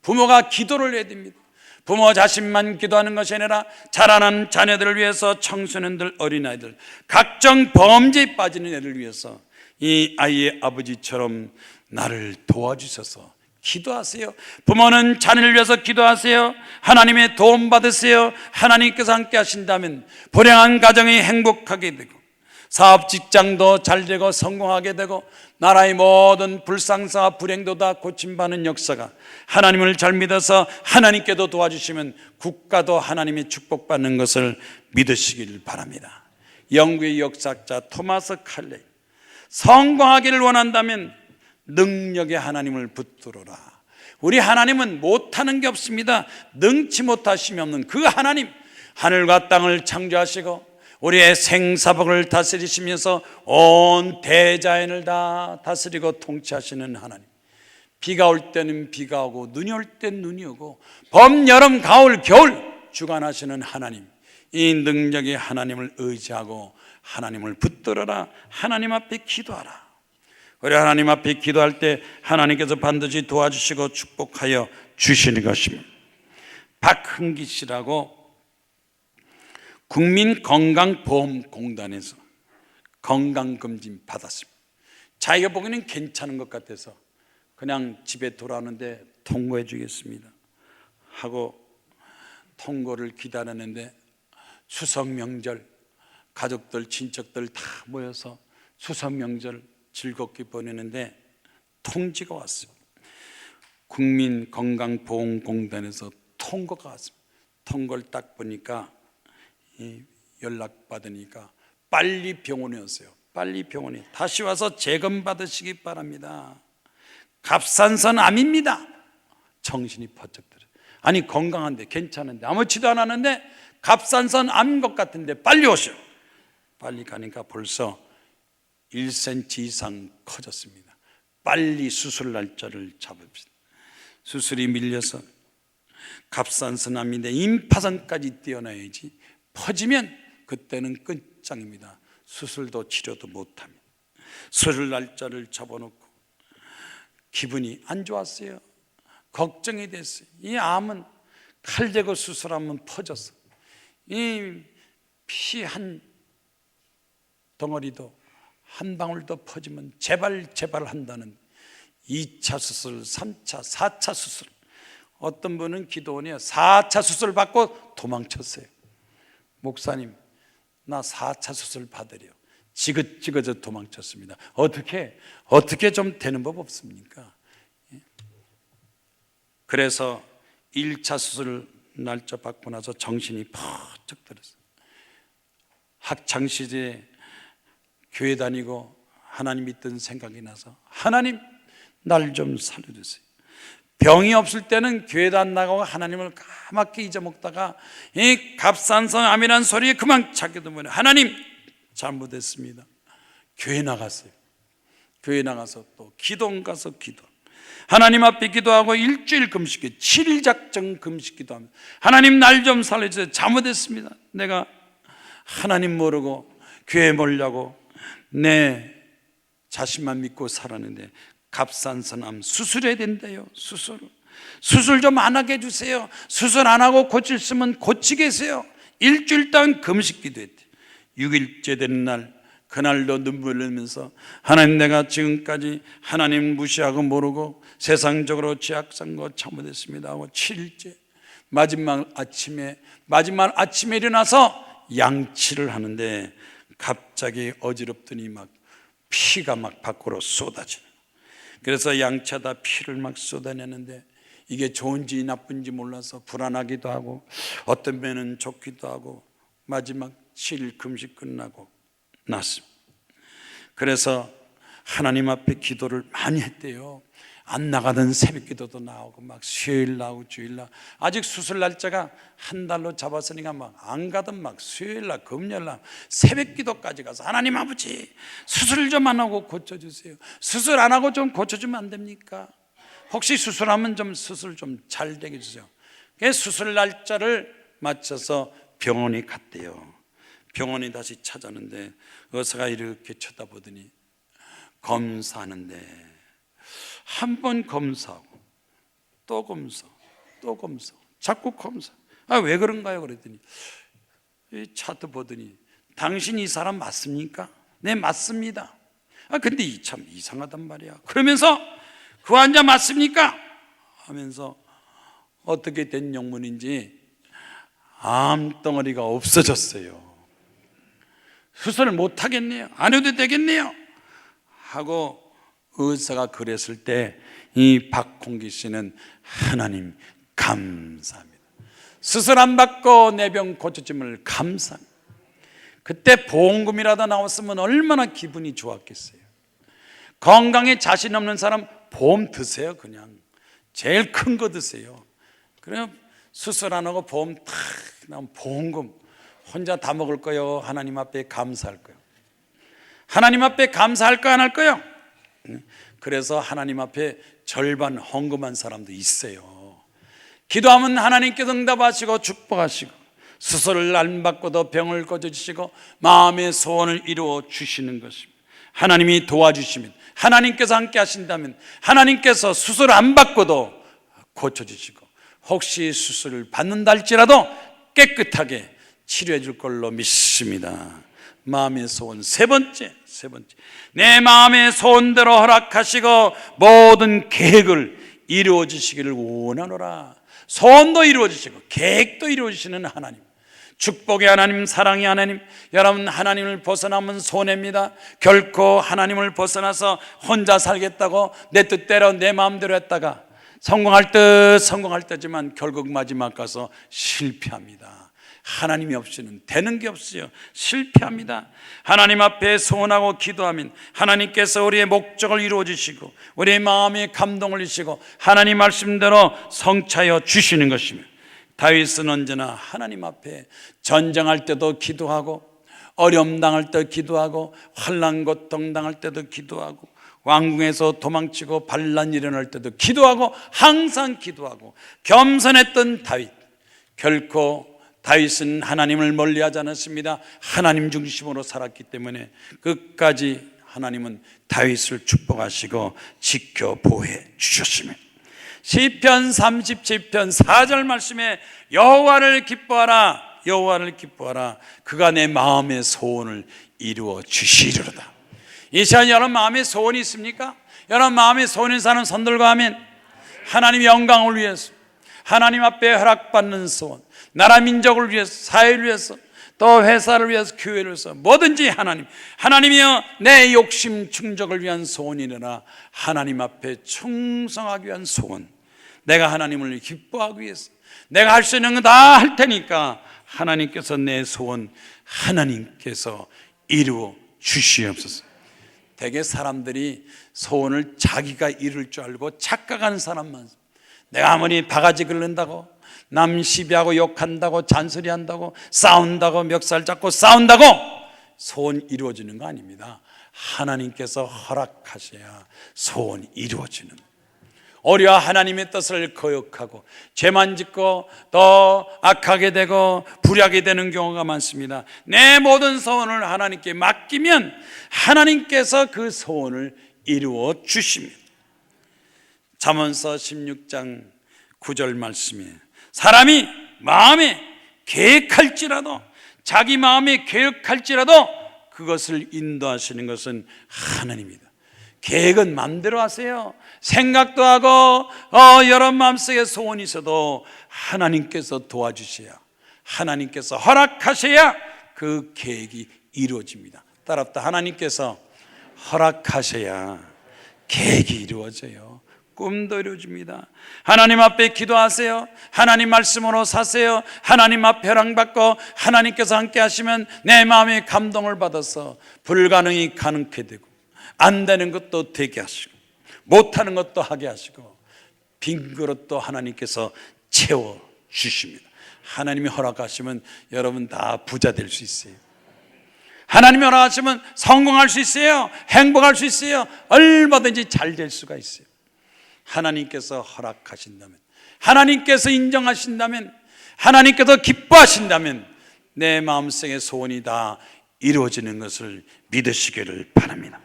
Speaker 1: 부모가 기도를 해야 됩니다. 부모 자신만 기도하는 것이 아니라 자라난 자녀들을 위해서, 청소년들, 어린아이들, 각종 범죄에 빠지는 애를 위해서 이 아이의 아버지처럼 나를 도와주셔서 기도하세요. 부모는 자녀를 위해서 기도하세요. 하나님의 도움 받으세요. 하나님께서 함께 하신다면 불행한 가정이 행복하게 되고, 사업 직장도 잘 되고 성공하게 되고, 나라의 모든 불상사와 불행도 다 고침받는 역사가, 하나님을 잘 믿어서 하나님께도 도와주시면 국가도 하나님의 축복받는 것을 믿으시길 바랍니다. 영국의 역사자 토마스 칼레이, 성공하기를 원한다면 능력의 하나님을 붙들어라. 우리 하나님은 못하는 게 없습니다. 능치 못하심이 없는 그 하나님, 하늘과 땅을 창조하시고 우리의 생사복을 다스리시면서 온 대자연을 다 다스리고 통치하시는 하나님, 비가 올 때는 비가 오고 눈이 올 때는 눈이 오고 봄, 여름, 가을, 겨울 주관하시는 하나님, 이 능력의 하나님을 의지하고 하나님을 붙들어라. 하나님 앞에 기도하라. 우리 하나님 앞에 기도할 때 하나님께서 반드시 도와주시고 축복하여 주시는 것입니다. 박흥기 씨라고 국민건강보험공단에서 건강검진 받았습니다. 자기가 보기에는 괜찮은 것 같아서 그냥 집에 돌아오는데 통보해 주겠습니다 하고 통고를 기다렸는데, 추석 명절 가족들, 친척들 다 모여서 추석 명절 즐겁게 보내는데 통지가 왔습니다. 국민건강보험공단에서 통고가 왔습니다. 통고를 딱 보니까, 연락 받으니까 빨리 병원에 오세요. 빨리 병원에 다시 와서 재검 받으시기 바랍니다. 갑상선 암입니다. 정신이 번쩍 들어요. 아니, 건강한데, 괜찮은데, 아무렇지도 않았는데 갑상선 암인 것 같은데 빨리 오셔. 빨리 가니까 벌써 1cm 이상 커졌습니다. 빨리 수술 날짜를 잡읍시다. 수술이 밀려서 갑상선 암인데 임파선까지 떼어놔야지, 퍼지면 그때는 끝장입니다. 수술도 치료도 못합니다. 수술 날짜를 잡아놓고 기분이 안 좋았어요. 걱정이 됐어요. 이 암은 칼 대고 수술하면 퍼졌어. 이 피 한 덩어리도 한 방울도 퍼지면 제발 한다는 2차 수술, 3차, 4차 수술. 어떤 분은 기도원에 4차 수술 받고 도망쳤어요. 목사님, 나 4차 수술 받으려. 지긋지긋해서 도망쳤습니다. 어떻게 좀 되는 법 없습니까? 그래서 1차 수술 날짜 받고 나서 정신이 퍼쩍 들었어요. 학창시절에 교회 다니고 하나님 믿던 생각이 나서, 하나님 날 좀 살려주세요. 병이 없을 때는 교회도 안 나가고 하나님을 까맣게 잊어먹다가 이 갑상선 암이라는 소리에 그만 찾게 되면, 하나님 잘못했습니다. 교회 나갔어요. 교회 나가서 또 기도원 가서 기도, 하나님 앞에 기도하고 일주일 금식기, 7일 작정 금식 기도합니다. 하나님 날 좀 살려주세요. 잘못했습니다. 내가 하나님 모르고 교회 몰려고 내 자신만 믿고 살았는데 갑상선암 수술해야 된대요. 수술 좀 안 하게 해주세요. 수술 안 하고 고칠 수 있으면 고치게 해주세요. 일주일 동안 금식 기도했대. 6일째 되는 날, 그날도 눈물 흘리면서, 하나님 내가 지금까지 하나님 무시하고 모르고 세상적으로 죄악산 거 잘못했습니다 하고 7일째 마지막 아침에 일어나서 양치를 하는데 갑자기 어지럽더니 막 피가 막 밖으로 쏟아지는. 그래서 양치하다 피를 막 쏟아내는데 이게 좋은지 나쁜지 몰라서 불안하기도 하고 어떤 면은 좋기도 하고, 마지막 7일 금식 끝나고 났습니다. 그래서 하나님 앞에 기도를 많이 했대요. 안 나가던 새벽기도도 나오고 막 수요일 나오고 주일 나오고 아직 수술 날짜가 한 달로 잡았으니까 막 안 가던 막 수요일 날 금요일 날 새벽기도까지 가서 하나님 아버지 수술 좀 안 하고 고쳐주세요. 수술 안 하고 좀 고쳐주면 안 됩니까? 혹시 수술하면 좀 수술 좀 잘 되게 해주세요. 수술 날짜를 맞춰서 병원에 갔대요. 병원에 다시 찾았는데 의사가 이렇게 쳐다보더니 검사하는데 한 번 검사하고 또 검사 또 검사 자꾸 검사. 왜 그런가요? 그랬더니 이 차트 보더니 당신 이 사람 맞습니까? 네 맞습니다. 근데 이 참 이상하단 말이야. 그러면서 그 환자 맞습니까? 하면서 어떻게 된 영문인지 암덩어리가 없어졌어요. 수술을 못 하겠네요. 안 해도 되겠네요 하고 의사가 그랬을 때 이 박홍기 씨는 하나님 감사합니다. 수술 안 받고 내 병 고쳐줌을 감사합니다. 그때 보험금이라도 나왔으면 얼마나 기분이 좋았겠어요. 건강에 자신 없는 사람 보험 드세요. 그냥 제일 큰 거 드세요. 그럼 수술 안 하고 보험 탁 나오면 보험금 혼자 다 먹을 거요? 하나님 앞에 감사할 거요? 하나님 앞에 감사할 거 안 할 거요? 그래서 하나님 앞에 절반 헌금한 사람도 있어요. 기도하면 하나님께서 응답하시고 축복하시고 수술을 안 받고도 병을 고쳐주시고 마음의 소원을 이루어 주시는 것입니다. 하나님이 도와주시면, 하나님께서 함께 하신다면 하나님께서 수술 안 받고도 고쳐주시고 혹시 수술을 받는다 할지라도 깨끗하게 치료해 줄 걸로 믿습니다. 마음의 소원 세 번째, 내 마음의 소원대로 허락하시고 모든 계획을 이루어 주시기를 원하노라. 소원도 이루어 주시고 계획도 이루어 주시는 하나님, 축복의 하나님, 사랑의 하나님. 여러분, 하나님을 벗어나면 손해입니다. 결코 하나님을 벗어나서 혼자 살겠다고 내 뜻대로 내 마음대로 했다가 성공할 듯지만 결국 마지막 가서 실패합니다. 하나님이 없이는 되는 게 없어요. 실패합니다. 하나님 앞에 소원하고 기도하면 하나님께서 우리의 목적을 이루어 주시고 우리의 마음에 감동을 주시고 하나님 말씀대로 성취하여 주시는 것입니다. 다윗은 언제나 하나님 앞에 전쟁할 때도 기도하고 어려움 당할 때 기도하고 환난 고통 당할 때도 기도하고 왕궁에서 도망치고 반란 일어날 때도 기도하고 항상 기도하고 겸손했던 다윗. 결코 다윗은 하나님을 멀리하지 않았습니다. 하나님 중심으로 살았기 때문에 끝까지 하나님은 다윗을 축복하시고 지켜 보호해 주셨습니다. 시편 37편 4절 말씀에 여호와를 기뻐하라, 여호와를 기뻐하라. 그가 내 마음의 소원을 이루어 주시리로다. 이 시간 여러분 마음에 소원이 있습니까? 여러분 마음에 소원인 사람 손 들고 하면 하나님의 영광을 위해서, 하나님 앞에 허락받는 소원, 나라 민족을 위해서, 사회를 위해서, 또 회사를 위해서, 교회를 위해서, 뭐든지 하나님이여 내 욕심 충족을 위한 소원이나 하나님 앞에 충성하기 위한 소원, 내가 하나님을 기뻐하기 위해서 내가 할 수 있는 거 다 할 테니까 하나님께서 내 소원 하나님께서 이루어 주시옵소서. 대개 사람들이 소원을 자기가 이룰 줄 알고 착각하는 사람만, 내가 아무리 바가지 긁는다고, 남 시비하고 욕한다고, 잔소리한다고, 싸운다고, 멱살 잡고 싸운다고 소원 이루어지는 거 아닙니다. 하나님께서 허락하셔야 소원이 이루어지는, 오히려 하나님의 뜻을 거역하고 죄만 짓고 더 악하게 되고 불의하게 되는 경우가 많습니다. 내 모든 소원을 하나님께 맡기면 하나님께서 그 소원을 이루어 주십니다. 잠언서 16장 9절 말씀에 사람이 마음에 계획할지라도, 자기 마음에 계획할지라도 그것을 인도하시는 것은 하나님입니다. 계획은 마음대로 하세요. 생각도 하고 여러 마음속에 소원이 있어도 하나님께서 도와주셔야, 하나님께서 허락하셔야 그 계획이 이루어집니다. 따라합다. 하나님께서 허락하셔야 계획이 이루어져요. 꿈도 이루어집니다. 하나님 앞에 기도하세요. 하나님 말씀으로 사세요. 하나님 앞에 허락받고 하나님께서 함께 하시면 내 마음에 감동을 받아서 불가능이 가능케 되고 안 되는 것도 되게 하시고 못하는 것도 하게 하시고 빈 그릇도 하나님께서 채워주십니다. 하나님이 허락하시면 여러분 다 부자 될 수 있어요. 하나님이 허락하시면 성공할 수 있어요. 행복할 수 있어요. 얼마든지 잘 될 수가 있어요. 하나님께서 허락하신다면, 하나님께서 인정하신다면, 하나님께서 기뻐하신다면 내 마음속의 소원이 다 이루어지는 것을 믿으시기를 바랍니다.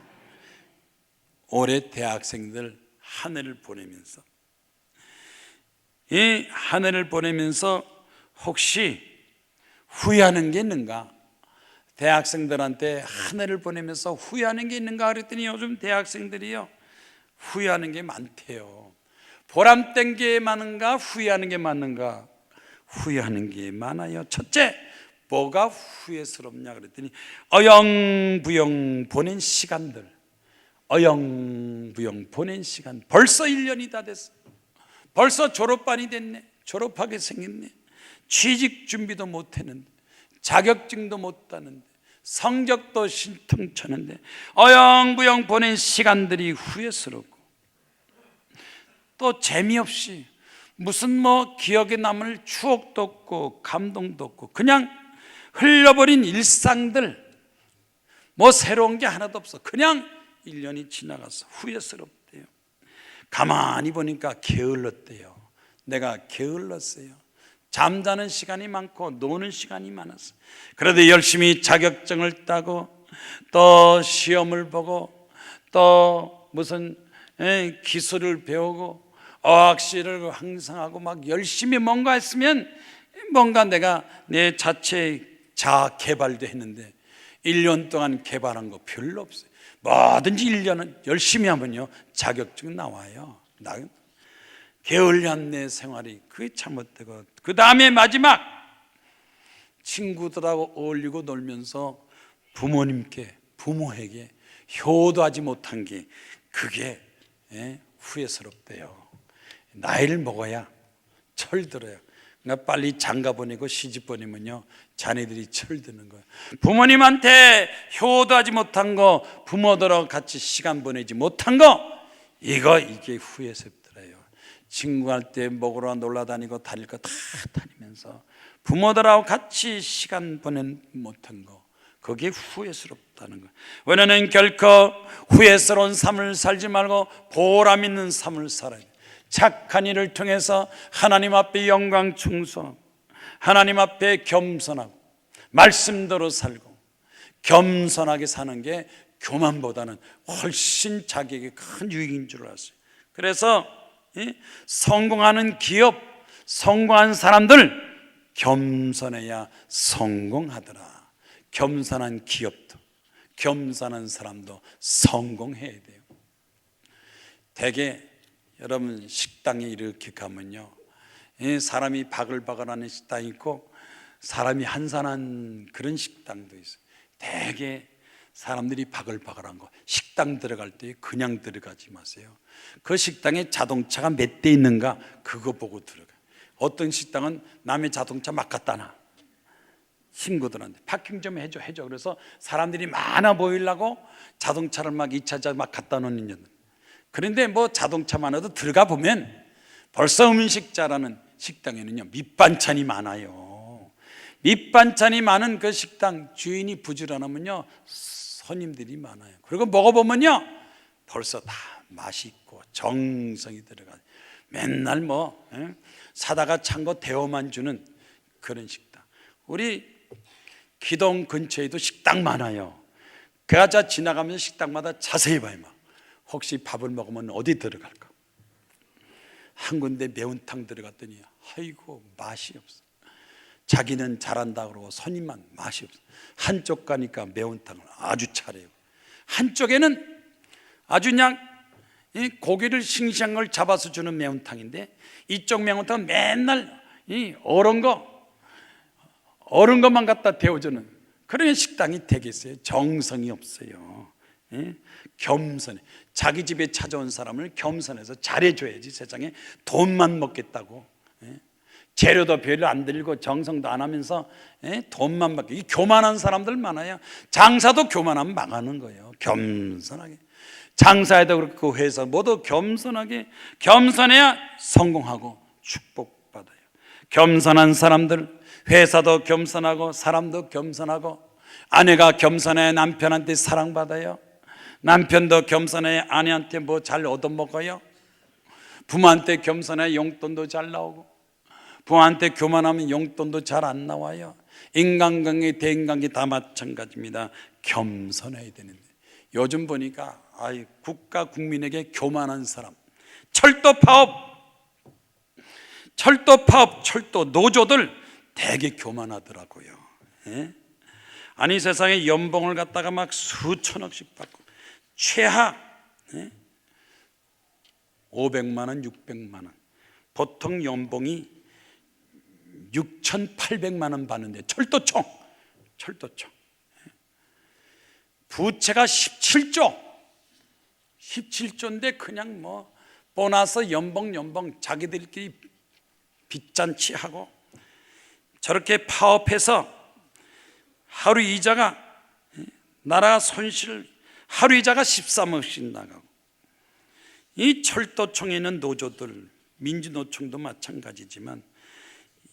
Speaker 1: 올해 대학생들 한 해를 보내면서, 이 한 해를 보내면서 혹시 후회하는 게 있는가? 대학생들한테 한 해를 보내면서 후회하는 게 있는가 그랬더니 요즘 대학생들이요, 후회하는 게 많대요. 보람된 게 많은가 후회하는 게 많은가? 후회하는 게 많아요. 첫째, 뭐가 후회스럽냐 그랬더니 어영부영 보낸 시간들, 어영부영 보낸 시간. 벌써 1년이 다 됐어. 벌써 졸업반이 됐네. 졸업하게 생겼네. 취직 준비도 못했는데, 자격증도 못 따는데, 성적도 신통찮은데 어영부영 보낸 시간들이 후회스럽고, 또 재미없이 무슨 기억에 남을 추억도 없고 감동도 없고 그냥 흘러버린 일상들, 새로운 게 하나도 없어. 그냥 1년이 지나가서 후회스럽대요. 가만히 보니까 게을렀대요. 내가 게을렀어요. 잠자는 시간이 많고 노는 시간이 많았어. 그래도 열심히 자격증을 따고 또 시험을 보고 또 무슨 기술을 배우고 어학시를 항상 하고 막 열심히 뭔가 했으면 뭔가 내가 내 자체 자아 개발도 했는데 1년 동안 개발한 거 별로 없어요. 뭐든지 1년은 열심히 하면요 자격증 나와요. 게을리한 내 생활이 그게 잘못되고, 그 다음에 마지막, 친구들하고 어울리고 놀면서 부모에게 효도하지 못한 게 그게 후회스럽대요. 나이를 먹어야 철들어요. 그러니까 빨리 장가 보내고 시집 보내면요 자네들이 철드는 거예요. 부모님한테 효도하지 못한 거, 부모들하고 같이 시간 보내지 못한 거, 이게 후회스럽더래요. 친구할 때 먹으러 놀러 다니고 다닐 거 다 다니면서 부모들하고 같이 시간 보내 못한 거, 그게 후회스럽다는 거예요. 우리는 결코 후회스러운 삶을 살지 말고 보람 있는 삶을 살아야 돼요. 착한 일을 통해서 하나님 앞에 영광 충성하고 하나님 앞에 겸손하고 말씀대로 살고 겸손하게 사는 게 교만보다는 훨씬 자기에게 큰 유익인 줄 알았어요. 그래서 성공하는 기업, 성공한 사람들 겸손해야 성공하더라. 겸손한 기업도, 겸손한 사람도 성공해야 돼요. 대개 여러분 식당에 이렇게 가면요 사람이 바글바글하는 식당이 있고 사람이 한산한 그런 식당도 있어요. 대개 사람들이 바글바글한 거, 식당 들어갈 때 그냥 들어가지 마세요. 그 식당에 자동차가 몇 대 있는가 그거 보고 들어가요. 어떤 식당은 남의 자동차 막 갖다 놔. 친구들한테 파킹 좀 해줘. 그래서 사람들이 많아 보이려고 자동차를 막 2차장 막 갖다 놓는 년. 그런데 자동차만 해도 들어가 보면 벌써 음식자라는 식당에는요 밑반찬이 많아요. 밑반찬이 많은 그 식당 주인이 부지런하면요 손님들이 많아요. 그리고 먹어보면요 벌써 다 맛이 있고 정성이 들어가요. 맨날 사다가 찬 거 데워만 주는 그런 식당. 우리 기동 근처에도 식당 많아요. 그가 지나가면서 식당마다 자세히 봐요. 혹시 밥을 먹으면 어디 들어갈까? 한 군데 매운탕 들어갔더니 아이고 맛이 없어. 자기는 잘한다 그러고 손님만 맛이 없어. 한쪽 가니까 매운탕을 아주 잘해요. 한쪽에는 아주 그냥 고기를 싱싱한 걸 잡아서 주는 매운탕인데 이쪽 매운탕은 맨날 얼은 것만 갖다 데워주는 그런 식당이 되겠어요. 정성이 없어요. 겸손해. 자기 집에 찾아온 사람을 겸손해서 잘해줘야지. 세상에 돈만 먹겠다고 재료도 별로 안 들고 정성도 안 하면서 돈만 받고, 이 교만한 사람들 많아요. 장사도 교만하면 망하는 거예요. 겸손하게 장사에도 그렇고 회사 모두 겸손해야 성공하고 축복받아요. 겸손한 사람들, 회사도 겸손하고 사람도 겸손하고, 아내가 겸손해야 남편한테 사랑받아요. 남편도 겸손해야 아내한테 뭐 잘 얻어먹어요. 부모한테 겸손해야 용돈도 잘 나오고, 부모한테 교만하면 용돈도 잘 안 나와요. 인간관계, 대인관계 다 마찬가지입니다. 겸손해야 되는데 요즘 보니까 국가 국민에게 교만한 사람, 철도 노조들 되게 교만하더라고요. 예? 아니 세상에 연봉을 갖다가 막 수천억씩 받고 최하 500만 원, 600만 원, 보통 연봉이 6,800만 원 받는데 철도청 부채가 17조인데 그냥 뭐 보너스 연봉 자기들끼리 빚잔치하고 저렇게 파업해서 하루 이자가, 나라가 손실, 하루 이자가 13억씩 나가고, 이 철도청에 있는 노조들, 민주노총도 마찬가지지만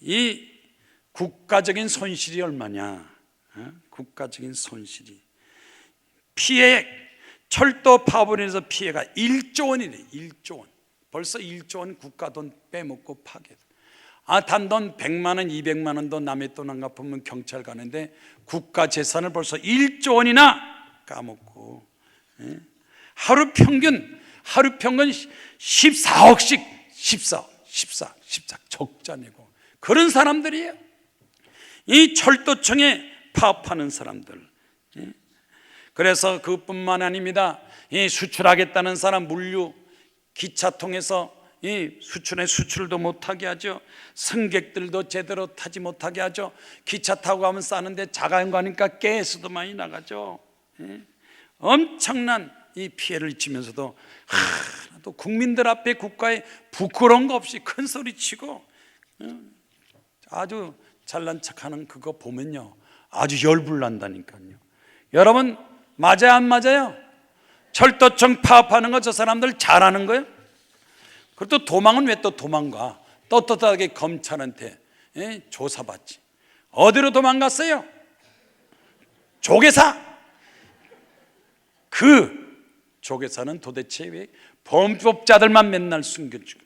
Speaker 1: 이 국가적인 손실이 얼마냐? 국가적인 손실이, 피해, 철도 파업으로 인해서 피해가 1조 원이래. 1조 원. 벌써 1조 원 국가 돈 빼먹고 파괴. 단돈 100만 원, 200만 원도 남의 돈 안 갚으면 경찰 가는데 국가 재산을 벌써 1조 원이나 까먹고, 하루 평균 14억씩 14 적자 내고 그런 사람들이에요. 이 철도청에 파업하는 사람들. 그래서 그뿐만 아닙니다. 이 수출하겠다는 사람 물류 기차 통해서 이 수출도 못하게 하죠. 승객들도 제대로 타지 못하게 하죠. 기차 타고 가면 싸는데 자가용 가니까 가스도 많이 나가죠. 엄청난 이 피해를 입히면서도 또 국민들 앞에 국가에 부끄러운 거 없이 큰 소리 치고 아주 잘난 척하는 그거 보면요 아주 열불난다니까요. 여러분 맞아요 안 맞아요? 철도청 파업하는 거 저 사람들 잘하는 거예요? 그리고 또 도망은 왜 또 도망가? 떳떳하게 검찰한테 조사받지. 어디로 도망갔어요? 조계사. 그 조계사는 도대체 왜 범법자들만 맨날 숨겨주고,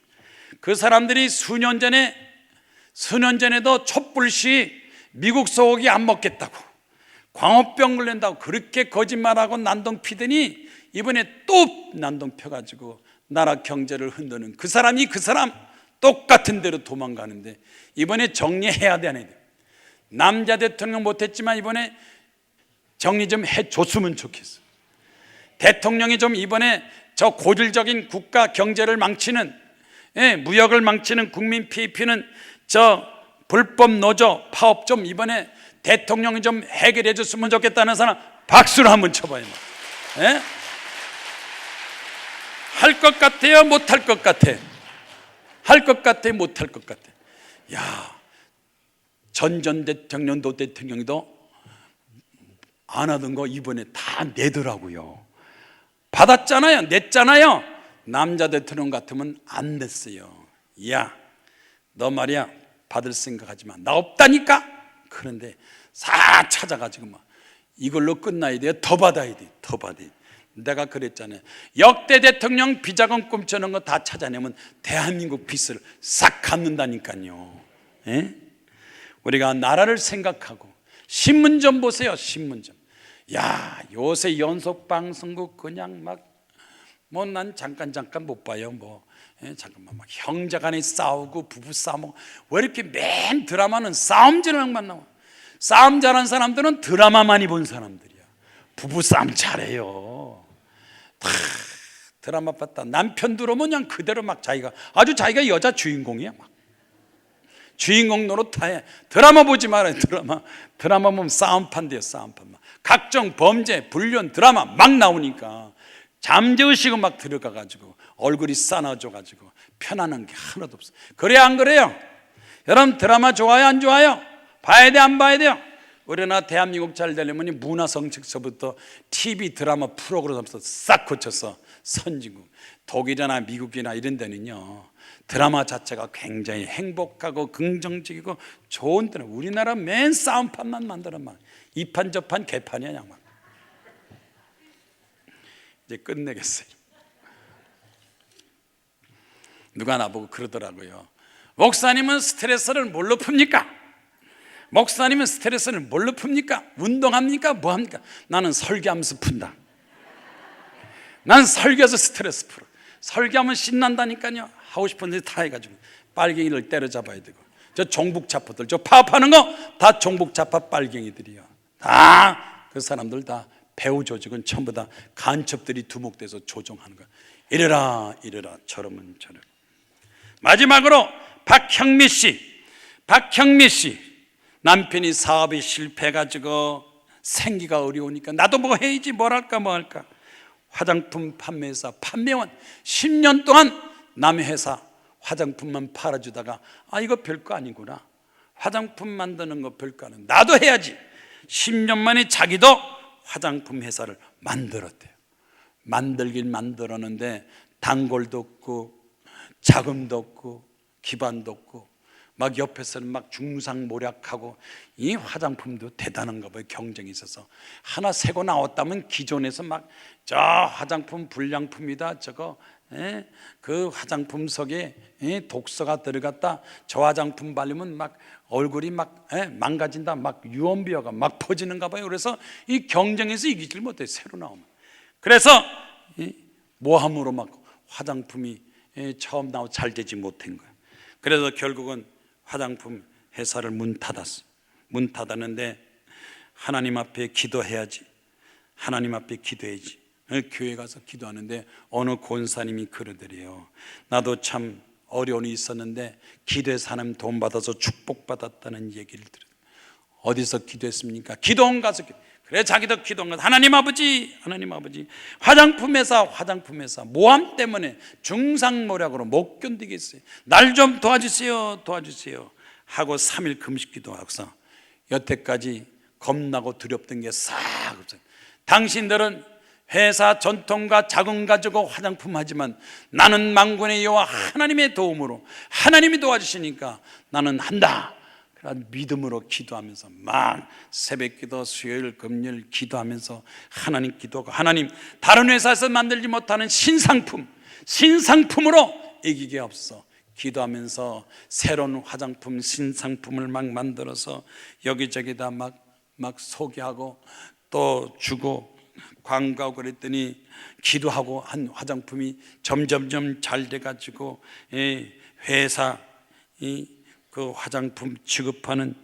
Speaker 1: 그 사람들이 수년 전에도 촛불시 미국 소고기 안 먹겠다고, 광우병 걸린다고 그렇게 거짓말하고 난동 피더니 이번에 또 난동 펴가지고 나라 경제를 흔드는 그 사람 똑같은 대로 도망가는데 이번에 정리해야 돼 안 해야 돼? 남자 대통령 못했지만 이번에 정리 좀 해줬으면 좋겠어. 대통령이 좀 이번에 저 고질적인 국가 경제를 망치는, 무역을 망치는, 국민 피해 피는 저 불법 노조 파업 좀 이번에 대통령이 좀 해결해 줬으면 좋겠다는 사람 박수를 한번 쳐봐요. 할 것 같아요? 못할 것 같아? 할 것 같아? 못할 것 같아? 야, 전 대통령, 노 대통령도 안 하던 거 이번에 다 내더라고요. 받았잖아요. 냈잖아요. 남자 대통령 같으면 안 냈어요. 야, 너 말이야 받을 생각하지 마. 나 없다니까. 그런데 다 찾아가지고 막 이걸로 끝나야 돼요. 더 받아야 돼. 더 받아야 돼. 내가 그랬잖아요. 역대 대통령 비자금 꿈쳐놓은 거 다 찾아내면 대한민국 빚을 싹 갚는다니까요. 우리가 나라를 생각하고 신문 좀 보세요. 신문 좀. 야, 요새 연속방송국 그냥 막 뭐 난 잠깐 못 봐요. 잠깐만 막 형제간에 싸우고 부부 싸우고 왜 이렇게 맨 드라마는 싸움 진행만 나와. 싸움 잘하는 사람들은 드라마 많이 본 사람들이야. 부부 싸움 잘해요. 다 드라마 봤다. 남편 들어오면 그냥 그대로 막 자기가 여자 주인공이야. 막 주인공 노릇해. 드라마 보지 말아요. 드라마 보면 싸움판돼요. 싸움판. 각종 범죄, 불륜 드라마 막 나오니까 잠재우시고 막 들어가가지고 얼굴이 싸나워져가지고 편안한 게 하나도 없어. 그래요 안 그래요? 여러분 드라마 좋아요 안 좋아요? 봐야 돼 안 봐야 돼요? 우리나라 대한민국 잘 되려면 문화정책서부터 TV 드라마 프로그램부터 싹 고쳤어. 선진국 독일이나 미국이나 이런 데는요 드라마 자체가 굉장히 행복하고 긍정적이고 좋은 데는 우리나라 맨 싸움판만 만들어 막 이 판 저 판 개판이야 양반. 이제 끝내겠어요. 누가 나보고 그러더라고요. 목사님은 스트레스를 뭘로 풉니까? 목사님은 스트레스를 뭘로 풉니까? 운동합니까? 뭐합니까? 나는 설교하면서 푼다. 난 설교해서 스트레스 풀어. 설교하면 신난다니까요. 하고 싶은 데 다 해가지고 빨갱이를 때려잡아야 되고 저 종북자파들 저 파업하는 거 다 종북자파 빨갱이들이요. 다 그 사람들 다 배후 조직은 전부 다 간첩들이 두목돼서 조종하는 거야. 이래라 이래라 저러면 저래. 마지막으로 박형미 씨 남편이 사업이 실패해가지고 생기가 어려우니까 나도 뭐 해야지 뭘 할까 뭐 할까. 화장품 판매회사 판매원 10년 동안 남의 회사 화장품만 팔아주다가 아 이거 별거 아니구나, 화장품 만드는 거 별거 아니야, 나도 해야지. 10년 만에 자기도 화장품 회사를 만들었대요. 만들긴 만들었는데 단골도 없고 자금도 없고 기반도 없고 막 옆에서는 막 중상모략하고. 이 화장품도 대단한가 봐요. 경쟁이 있어서 하나 새고 나왔다면 기존에서 막 저 화장품 불량품이다 저거 그 화장품 속에 독소가 들어갔다, 저 화장품 바르면 막 얼굴이 막 망가진다, 막 유언비어가 막 퍼지는가 봐요. 그래서 이 경쟁에서 이기질 못해 새로 나오면. 그래서 모함으로 막 화장품이 처음 나오고 잘 되지 못한 거예요. 그래서 결국은 화장품 회사를 문 닫았는데 하나님 앞에 기도해야지, 하나님 앞에 기도해야지. 교회 가서 기도하는데 어느 권사님이 그러더래요. 나도 참 어려움이 있었는데 기도해서 하나님 돈 받아서 축복받았다는 얘기를 들어요. 어디서 기도했습니까? 기도원 가서. 그래 자기도 기도한 것. 하나님 아버지 화장품 회사 모함 때문에 중상모략으로 못 견디겠어요. 날 좀 도와주세요 하고 3일 금식 기도하고서 여태까지 겁나고 두렵던 게 싹 없어요. 당신들은 회사 전통과 자금 가지고 화장품 하지만 나는 만군의 여호와 하나님의 도움으로 하나님이 도와주시니까 나는 한다. 그런 믿음으로 기도하면서 막 새벽기도 수요일 금요일 기도하면서 하나님 기도하고, 하나님 다른 회사에서 만들지 못하는 신상품으로 이기게 없어 기도하면서 새로운 화장품 신상품을 막 만들어서 여기저기다 막 소개하고 또 주고 광고하고 그랬더니 기도하고 한 화장품이 점점점 잘 돼가지고 회사 그 화장품 취급하는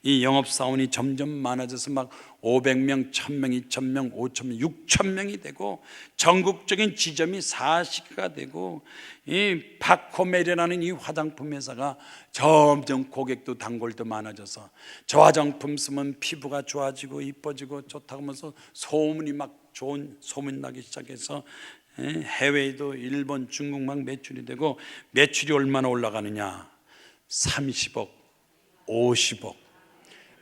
Speaker 1: 이 영업사원이 점점 많아져서 막 500명, 1000명, 2000명, 5000명, 6000명이 되고 전국적인 지점이 40개가 되고 이 파코멜이라는 이 화장품 회사가 점점 고객도 단골도 많아져서 저 화장품 쓰면 피부가 좋아지고 이뻐지고 좋다고 하면서 소문이 막 좋은 소문 나기 시작해서 해외에도 일본, 중국 막 매출이 되고, 매출이 얼마나 올라가느냐 30억, 50억.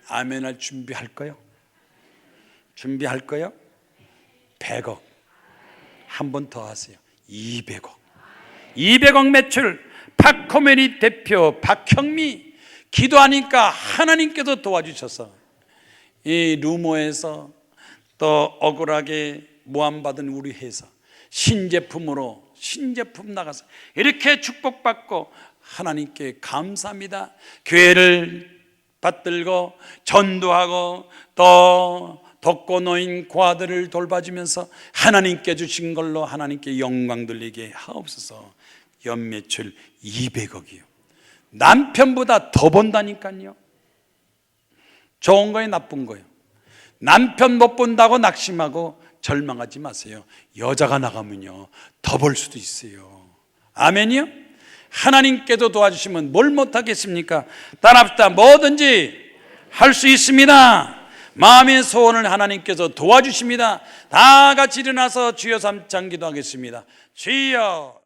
Speaker 1: 아멘할 준비할 거요? 100억. 한 번 더 하세요. 200억 매출. 박코메리 대표 박형미 기도하니까 하나님께서 도와주셔서 이 루모에서 또 억울하게 모함받은 우리 회사 신제품 나가서 이렇게 축복받고 하나님께 감사합니다. 교회를 받들고 전도하고 또 독거 노인 고아들을 돌봐주면서 하나님께 주신 걸로 하나님께 영광 돌리게 하옵소서. 연매출 200억이요. 남편보다 더 번다니까요. 좋은 거예요, 나쁜 거예요? 남편 못 본다고 낙심하고 절망하지 마세요. 여자가 나가면요 더 벌 수도 있어요. 아멘이요? 하나님께도 도와주시면 뭘 못하겠습니까? 따라합시다. 뭐든지 할 수 있습니다. 마음의 소원을 하나님께서 도와주십니다. 다 같이 일어나서 주여 삼창 기도하겠습니다. 주여.